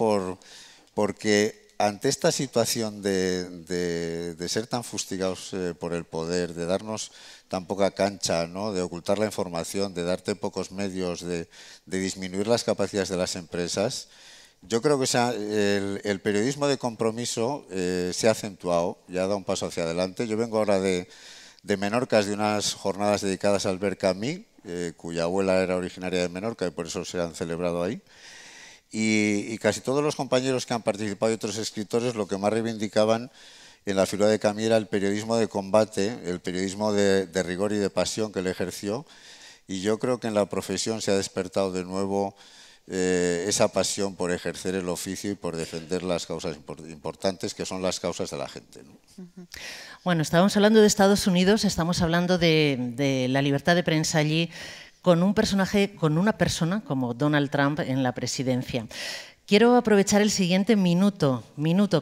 porque ante esta situación de ser tan fustigados por el poder, de darnos tan poca cancha, ¿no?, de ocultar la información, de darte pocos medios, de disminuir las capacidades de las empresas, yo creo que el periodismo de compromiso se ha acentuado y ha dado un paso hacia adelante. Yo vengo ahora de Menorca, de unas jornadas dedicadas a Albert Camus, cuya abuela era originaria de Menorca y por eso se han celebrado ahí. Y casi todos los compañeros que han participado y otros escritores lo que más reivindicaban en la figura de Camille era el periodismo de combate, el periodismo de rigor y de pasión que él ejerció. Y yo creo que en la profesión se ha despertado de nuevo esa pasión por ejercer el oficio y por defender las causas importantes, que son las causas de la gente, ¿no? Bueno, estábamos hablando de Estados Unidos, estamos hablando de la libertad de prensa allí, con un personaje, con una persona como Donald Trump en la presidencia. Quiero aprovechar el siguiente minuto,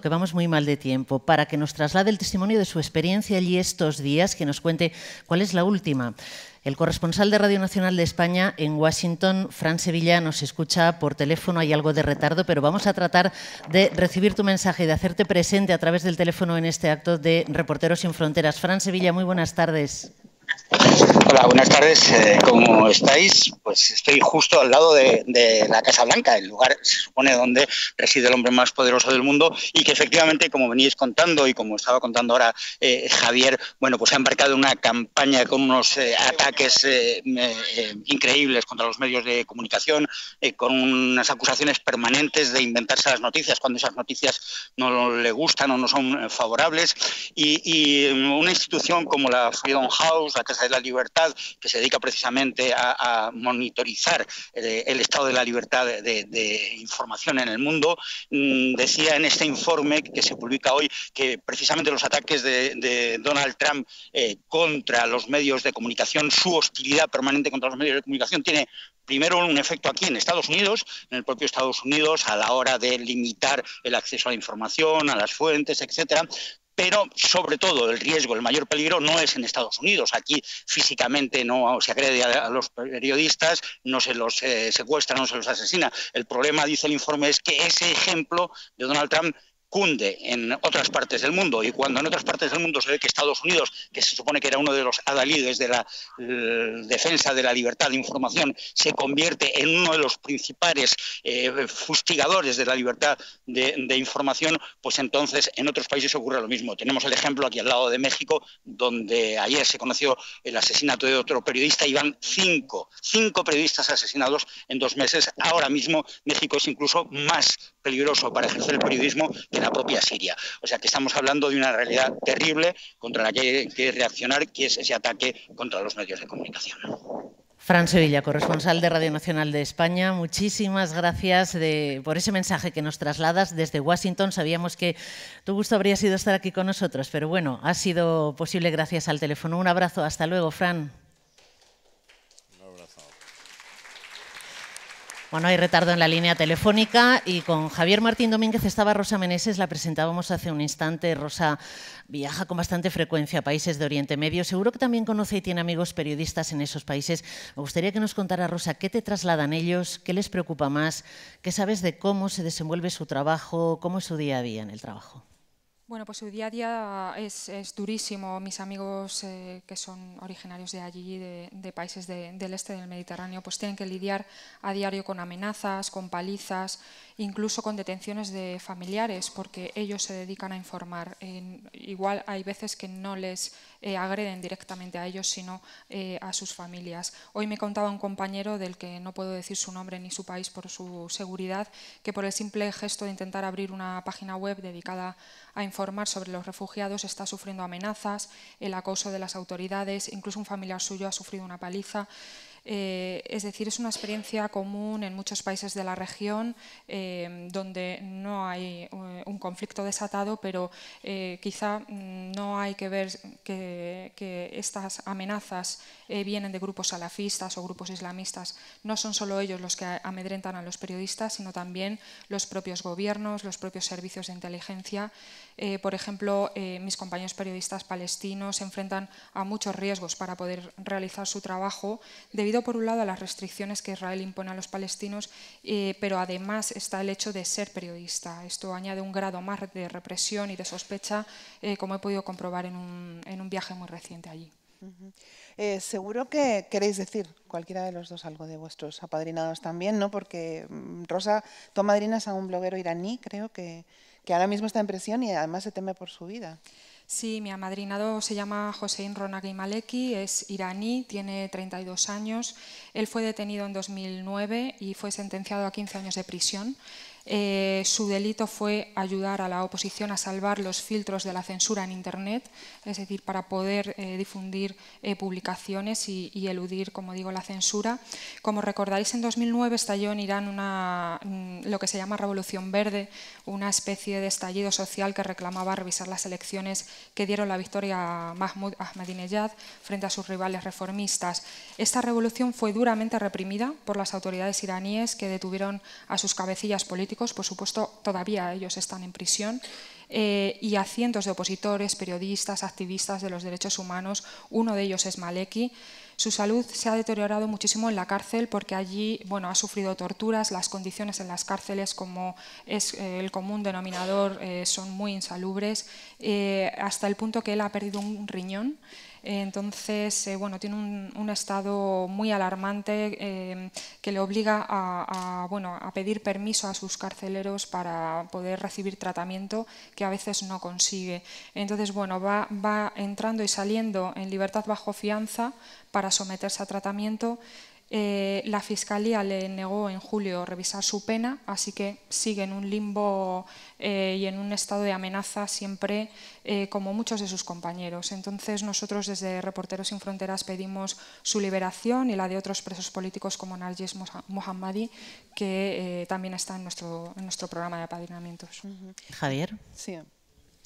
que vamos muy mal de tiempo, para que nos traslade el testimonio de su experiencia allí estos días, que nos cuente cuál es la última. El corresponsal de Radio Nacional de España en Washington, Fran Sevilla, nos escucha por teléfono, hay algo de retardo, pero vamos a tratar de recibir tu mensaje y de hacerte presente a través del teléfono en este acto de Reporteros sin Fronteras. Fran Sevilla, muy buenas tardes. Hola, buenas tardes. ¿Cómo estáis? Pues estoy justo al lado de la Casa Blanca, el lugar, se supone, donde reside el hombre más poderoso del mundo y que efectivamente, como veníais contando y como estaba contando ahora Javier, bueno, pues ha embarcado una campaña con unos ataques increíbles contra los medios de comunicación, con unas acusaciones permanentes de inventarse las noticias cuando esas noticias no le gustan o no son favorables y una institución como la Freedom House, la Casa de la Libertad, que se dedica precisamente a monitorizar el estado de la libertad de información en el mundo, decía en este informe que se publica hoy que precisamente los ataques de Donald Trump contra los medios de comunicación, su hostilidad permanente contra los medios de comunicación tiene primero un efecto aquí en Estados Unidos, en el propio Estados Unidos, a la hora de limitar el acceso a la información, a las fuentes, etcétera. Pero, sobre todo, el riesgo, el mayor peligro no es en Estados Unidos. Aquí físicamente no se agrede a los periodistas, no se los secuestra, no se los asesina. El problema, dice el informe, es que ese ejemplo de Donald Trump cunde en otras partes del mundo, y cuando en otras partes del mundo se ve que Estados Unidos, que se supone que era uno de los adalides de la defensa de la libertad de información, se convierte en uno de los principales fustigadores de la libertad de información, pues entonces en otros países ocurre lo mismo. Tenemos el ejemplo aquí al lado de México, donde ayer se conoció el asesinato de otro periodista y van cinco periodistas asesinados en 2 meses. Ahora mismo México es incluso más peligroso para ejercer el periodismo que la propia Siria. O sea que estamos hablando de una realidad terrible contra la que hay que reaccionar, que es ese ataque contra los medios de comunicación. Fran Sevilla, corresponsal de Radio Nacional de España, muchísimas gracias por ese mensaje que nos trasladas desde Washington. Sabíamos que tu gusto habría sido estar aquí con nosotros, pero bueno, ha sido posible gracias al teléfono. Un abrazo, hasta luego, Fran. Bueno, hay retardo en la línea telefónica y con Javier Martín Domínguez estaba Rosa Meneses, la presentábamos hace un instante. Rosa viaja con bastante frecuencia a países de Oriente Medio. Seguro que también conoce y tiene amigos periodistas en esos países. Me gustaría que nos contara, Rosa, ¿qué te trasladan ellos? ¿Qué les preocupa más? ¿Qué sabes de cómo se desenvuelve su trabajo? ¿Cómo es su día a día en el trabajo? Bueno, pues su día a día es durísimo. Mis amigos que son originarios de allí, de países del este del Mediterráneo, pues tienen que lidiar a diario con amenazas, con palizas, incluso con detenciones de familiares, porque ellos se dedican a informar. Igual hay veces que no les agreden directamente a ellos, sino a sus familias. Hoy me contaba un compañero, del que no puedo decir su nombre ni su país por su seguridad, que por el simple gesto de intentar abrir una página web dedicada a informar sobre los refugiados está sufriendo amenazas, el acoso de las autoridades, incluso un familiar suyo ha sufrido una paliza. Es decir, es una experiencia común en muchos países de la región donde no hay un conflicto desatado, pero quizá no hay que ver que estas amenazas vienen de grupos salafistas o grupos islamistas. No son solo ellos los que amedrentan a los periodistas, sino también los propios gobiernos, los propios servicios de inteligencia. Por ejemplo, mis compañeros periodistas palestinos se enfrentan a muchos riesgos para poder realizar su trabajo, debido por un lado a las restricciones que Israel impone a los palestinos, pero además está el hecho de ser periodista. Esto añade un grado más de represión y de sospecha, como he podido comprobar en un viaje muy reciente allí. Seguro que queréis decir cualquiera de los dos algo de vuestros apadrinados también, ¿no? Porque Rosa, tú amadrinas a un bloguero iraní, creo que ahora mismo está en prisión y además se teme por su vida. Sí, mi amadrinado se llama Hossein Ronaghi Maleki, es iraní, tiene 32 años. Él fue detenido en 2009 y fue sentenciado a 15 años de prisión. Su delito fue ayudar a la oposición a salvar los filtros de la censura en Internet, es decir, para poder difundir publicaciones y eludir, como digo, la censura. Como recordaréis, en 2009 estalló en Irán lo que se llama Revolución Verde, una especie de estallido social que reclamaba revisar las elecciones que dieron la victoria a Mahmoud Ahmadinejad frente a sus rivales reformistas. Esta revolución fue duramente reprimida por las autoridades iraníes, que detuvieron a sus cabecillas políticos. Por supuesto, todavía ellos están en prisión, y a cientos de opositores, periodistas, activistas de los derechos humanos. Uno de ellos es Maleki. Su salud se ha deteriorado muchísimo en la cárcel porque allí, bueno, ha sufrido torturas. Las condiciones en las cárceles, como es el común denominador, son muy insalubres, hasta el punto que él ha perdido un riñón. Entonces, bueno, tiene un estado muy alarmante que le obliga a pedir permiso a sus carceleros para poder recibir tratamiento, que a veces no consigue. Entonces, bueno, va entrando y saliendo en libertad bajo fianza para someterse a tratamiento. La Fiscalía le negó en julio revisar su pena, así que sigue en un limbo y en un estado de amenaza siempre, como muchos de sus compañeros. Entonces, nosotros desde Reporteros Sin Fronteras pedimos su liberación y la de otros presos políticos como Narges Mohammadi, que también está en nuestro programa de apadrinamientos. Javier. Sí,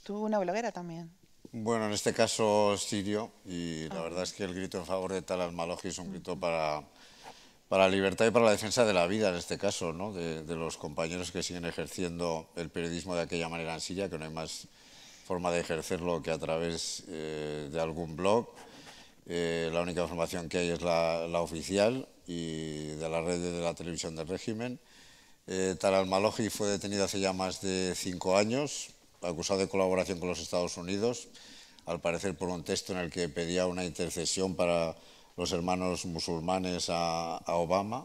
tú una bloguera también. Bueno, en este caso sirio, y la verdad es que el grito en favor de Tal al-Malohi es un grito para la libertad y para la defensa de la vida, en este caso, ¿no? de los compañeros que siguen ejerciendo el periodismo de aquella manera en Siria, que no hay más forma de ejercerlo que a través de algún blog. La única información que hay es la oficial y de la red de la televisión del régimen. Tal al-Malohi fue detenido hace ya más de 5 años, acusado de colaboración con los Estados Unidos, al parecer por un texto en el que pedía una intercesión para los hermanos musulmanes a Obama.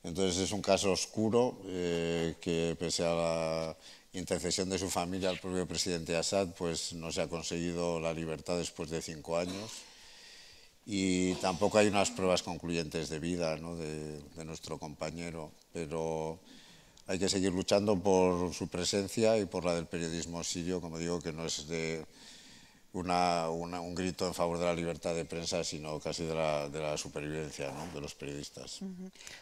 Entonces es un caso oscuro que, pese a la intercesión de su familia al propio presidente Assad, pues no se ha conseguido la libertad después de 5 años. Y tampoco hay unas pruebas concluyentes de vida, ¿no? de nuestro compañero, pero hay que seguir luchando por su presencia y por la del periodismo sirio, como digo, que no es de un grito en favor de la libertad de prensa, sino casi de la supervivencia, ¿no? de los periodistas.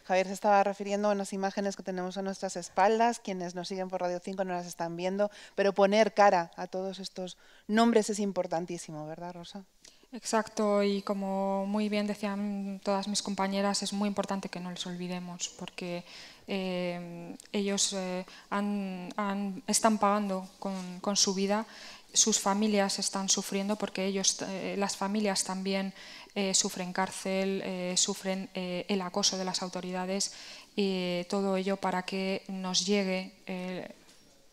Javier se estaba refiriendo a unas imágenes que tenemos a nuestras espaldas. Quienes nos siguen por Radio 5 no las están viendo, pero poner cara a todos estos nombres es importantísimo, ¿verdad, Rosa? Exacto, y como muy bien decían todas mis compañeras, es muy importante que no les olvidemos, porque ellos están pagando con su vida. Sus familias están sufriendo porque las familias también sufren cárcel, sufren el acoso de las autoridades, y todo ello para que nos llegue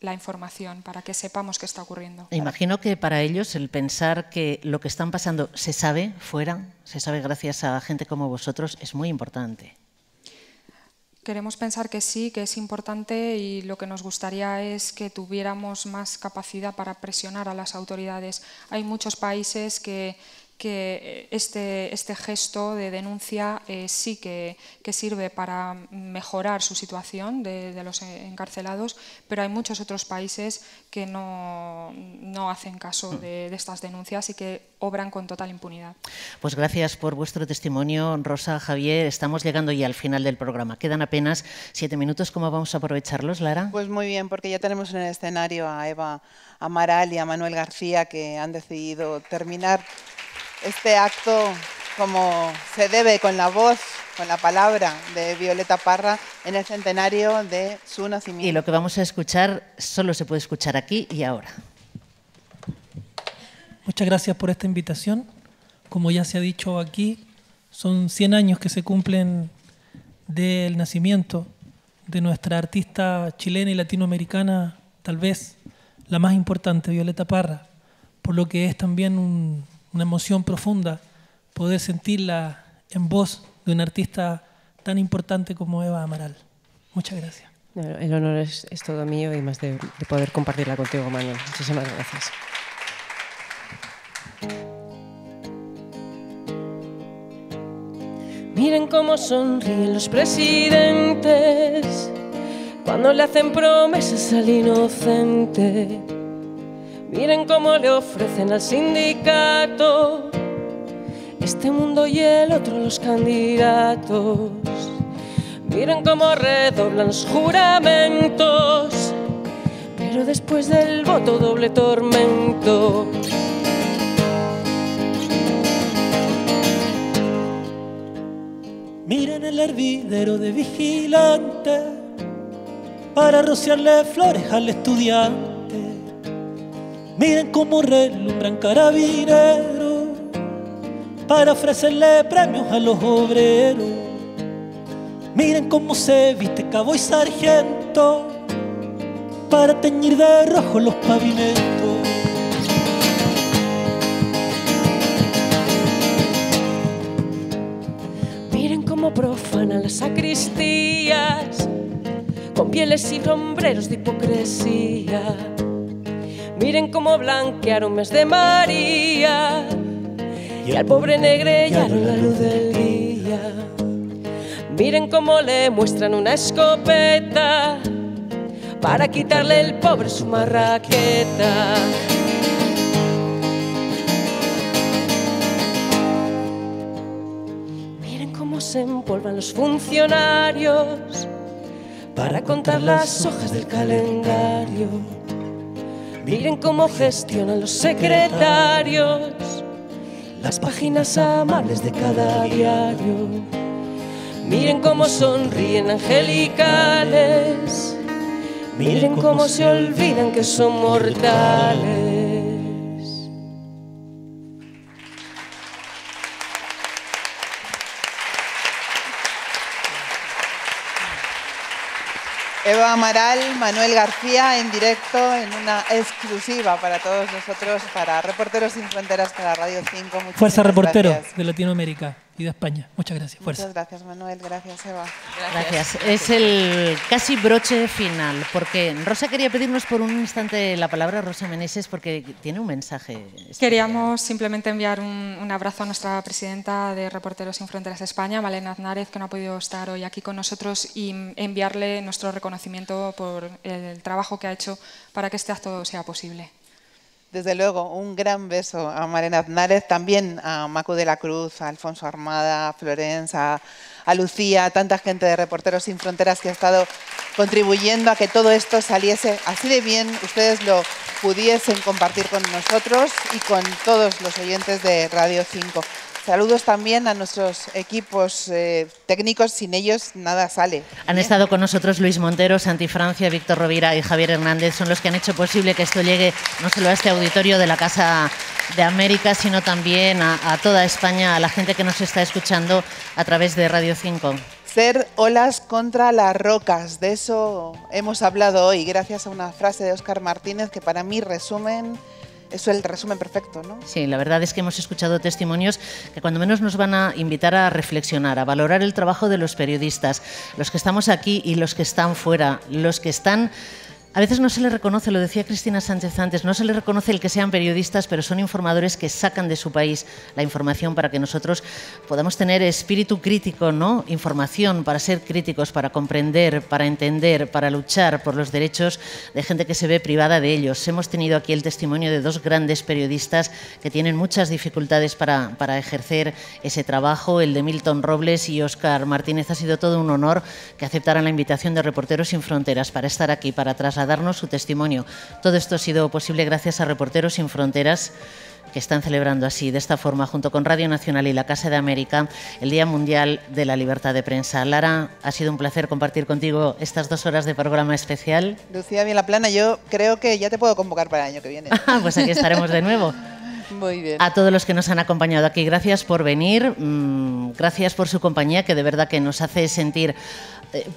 la información, para que sepamos qué está ocurriendo. Imagino que para ellos el pensar que lo que están pasando se sabe fuera, se sabe gracias a gente como vosotros, es muy importante. Queremos pensar que sí, que es importante, y lo que nos gustaría es que tuviéramos más capacidad para presionar a las autoridades. Hay muchos países que este gesto de denuncia sí que sirve para mejorar su situación de los encarcelados, pero hay muchos otros países que no hacen caso de estas denuncias y que obran con total impunidad. Pues gracias por vuestro testimonio, Rosa, Javier. Estamos llegando ya al final del programa. Quedan apenas 7 minutos. ¿Cómo vamos a aprovecharlos, Lara? Pues muy bien, porque ya tenemos en el escenario a Eva Amaral y a Manuel García, que han decidido terminar este acto como se debe, con la voz, con la palabra de Violeta Parra en el centenario de su nacimiento. Y lo que vamos a escuchar solo se puede escuchar aquí y ahora. Muchas gracias por esta invitación. Como ya se ha dicho aquí, son 100 años que se cumplen del nacimiento de nuestra artista chilena y latinoamericana, tal vez la más importante, Violeta Parra, por lo que es también una emoción profunda poder sentirla en voz de una artista tan importante como Eva Amaral. Muchas gracias. El honor es todo mío, y más de poder compartirla contigo, Manuel. Muchísimas gracias. Miren cómo sonríen los presidentes cuando le hacen promesas al inocente. Miren cómo le ofrecen al sindicato este mundo y el otro los candidatos. Miren cómo redoblan los juramentos, pero después del voto doble tormento. Miren el hervidero de vigilante para rociarle flores al estudiante. Miren cómo relumbran carabineros para ofrecerle premios a los obreros. Miren cómo se viste cabo y sargento para teñir de rojo los pavimentos. Miren cómo profanan las sacristías con pieles y sombreros de hipocresía. Miren cómo blanquearon mes de María y al pobre negrellaron la luz del día. Miren cómo le muestran una escopeta para quitarle el pobre su marraqueta. Miren cómo se empolvan los funcionarios para contar las hojas del calendario. Miren cómo gestionan los secretarios las páginas amables de cada diario. Miren cómo sonríen angelicales. Miren cómo se olvidan que son mortales. Eva Amaral, Manuel García, en directo, en una exclusiva para todos nosotros, para Reporteros Sin Fronteras, para Radio 5. Muchísimas Fuerza, reportero gracias. de Latinoamérica y de España. Muchas gracias. Fuerza. Muchas gracias, Manuel. Gracias, Eva. Gracias. Es el casi broche final, porque Rosa quería pedirnos por un instante la palabra, Rosa Meneses, porque tiene un mensaje especial. Queríamos simplemente enviar un abrazo a nuestra presidenta de Reporteros Sin Fronteras de España, Malena Aznárez, que no ha podido estar hoy aquí con nosotros, y enviarle nuestro reconocimiento por el trabajo que ha hecho para que este acto sea posible. Desde luego, un gran beso a Malena Aznárez, también a Macu de la Cruz, a Alfonso Armada, a Florence, a Lucía, a tanta gente de Reporteros Sin Fronteras que ha estado contribuyendo a que todo esto saliese así de bien, ustedes lo pudiesen compartir con nosotros y con todos los oyentes de Radio 5. Saludos también a nuestros equipos técnicos, sin ellos nada sale. Han estado con nosotros Luis Montero, Santi Francia, Víctor Rovira y Javier Hernández. Son los que han hecho posible que esto llegue no solo a este auditorio de la Casa de América, sino también a toda España, a la gente que nos está escuchando a través de Radio 5. Ser olas contra las rocas, de eso hemos hablado hoy, gracias a una frase de Óscar Martínez que para mí es el resumen perfecto, ¿no? Sí, la verdad es que hemos escuchado testimonios que cuando menos nos van a invitar a reflexionar, a valorar el trabajo de los periodistas, los que estamos aquí y los que están fuera, los que están... A veces no se les reconoce, lo decía Cristina Sánchez antes, no se les reconoce el que sean periodistas, pero son informadores que sacan de su país la información para que nosotros podamos tener espíritu crítico, ¿no? Información para ser críticos, para comprender, para entender, para luchar por los derechos de gente que se ve privada de ellos. Hemos tenido aquí el testimonio de dos grandes periodistas que tienen muchas dificultades para ejercer ese trabajo, el de Milton Robles y Óscar Martínez. Ha sido todo un honor que aceptaran la invitación de Reporteros Sin Fronteras para estar aquí, para trasladarnos su testimonio. Todo esto ha sido posible gracias a Reporteros Sin Fronteras, que están celebrando así, de esta forma, junto con Radio Nacional y la Casa de América, el Día Mundial de la Libertad de Prensa. Lara, ha sido un placer compartir contigo estas 2 horas de programa especial. Lucía Vilaplana, yo creo que ya te puedo convocar para el año que viene. Pues aquí estaremos de nuevo. Muy bien. A todos los que nos han acompañado aquí, gracias por venir, gracias por su compañía, que de verdad que nos hace sentir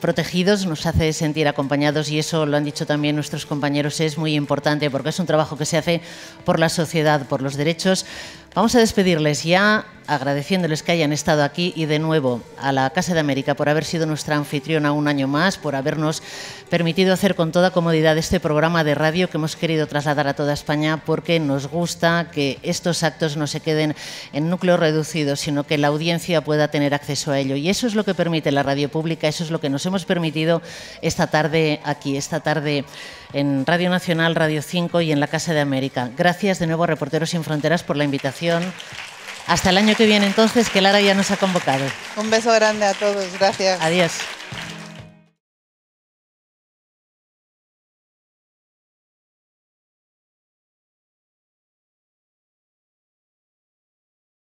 protegidos, nos hace sentir acompañados, y eso lo han dicho también nuestros compañeros, es muy importante porque es un trabajo que se hace por la sociedad, por los derechos, Vamos a despedirles ya agradeciéndoles que hayan estado aquí y de nuevo a la Casa de América por haber sido nuestra anfitriona un año más, por habernos permitido hacer con toda comodidad este programa de radio que hemos querido trasladar a toda España, porque nos gusta que estos actos no se queden en núcleos reducidos, sino que la audiencia pueda tener acceso a ello. Y eso es lo que permite la radio pública, eso es lo que nos hemos permitido esta tarde aquí, esta tarde en Radio Nacional, Radio 5 y en la Casa de América. Gracias de nuevo a Reporteros Sin Fronteras por la invitación. Hasta el año que viene entonces, que Lara ya nos ha convocado. Un beso grande a todos, gracias. Adiós.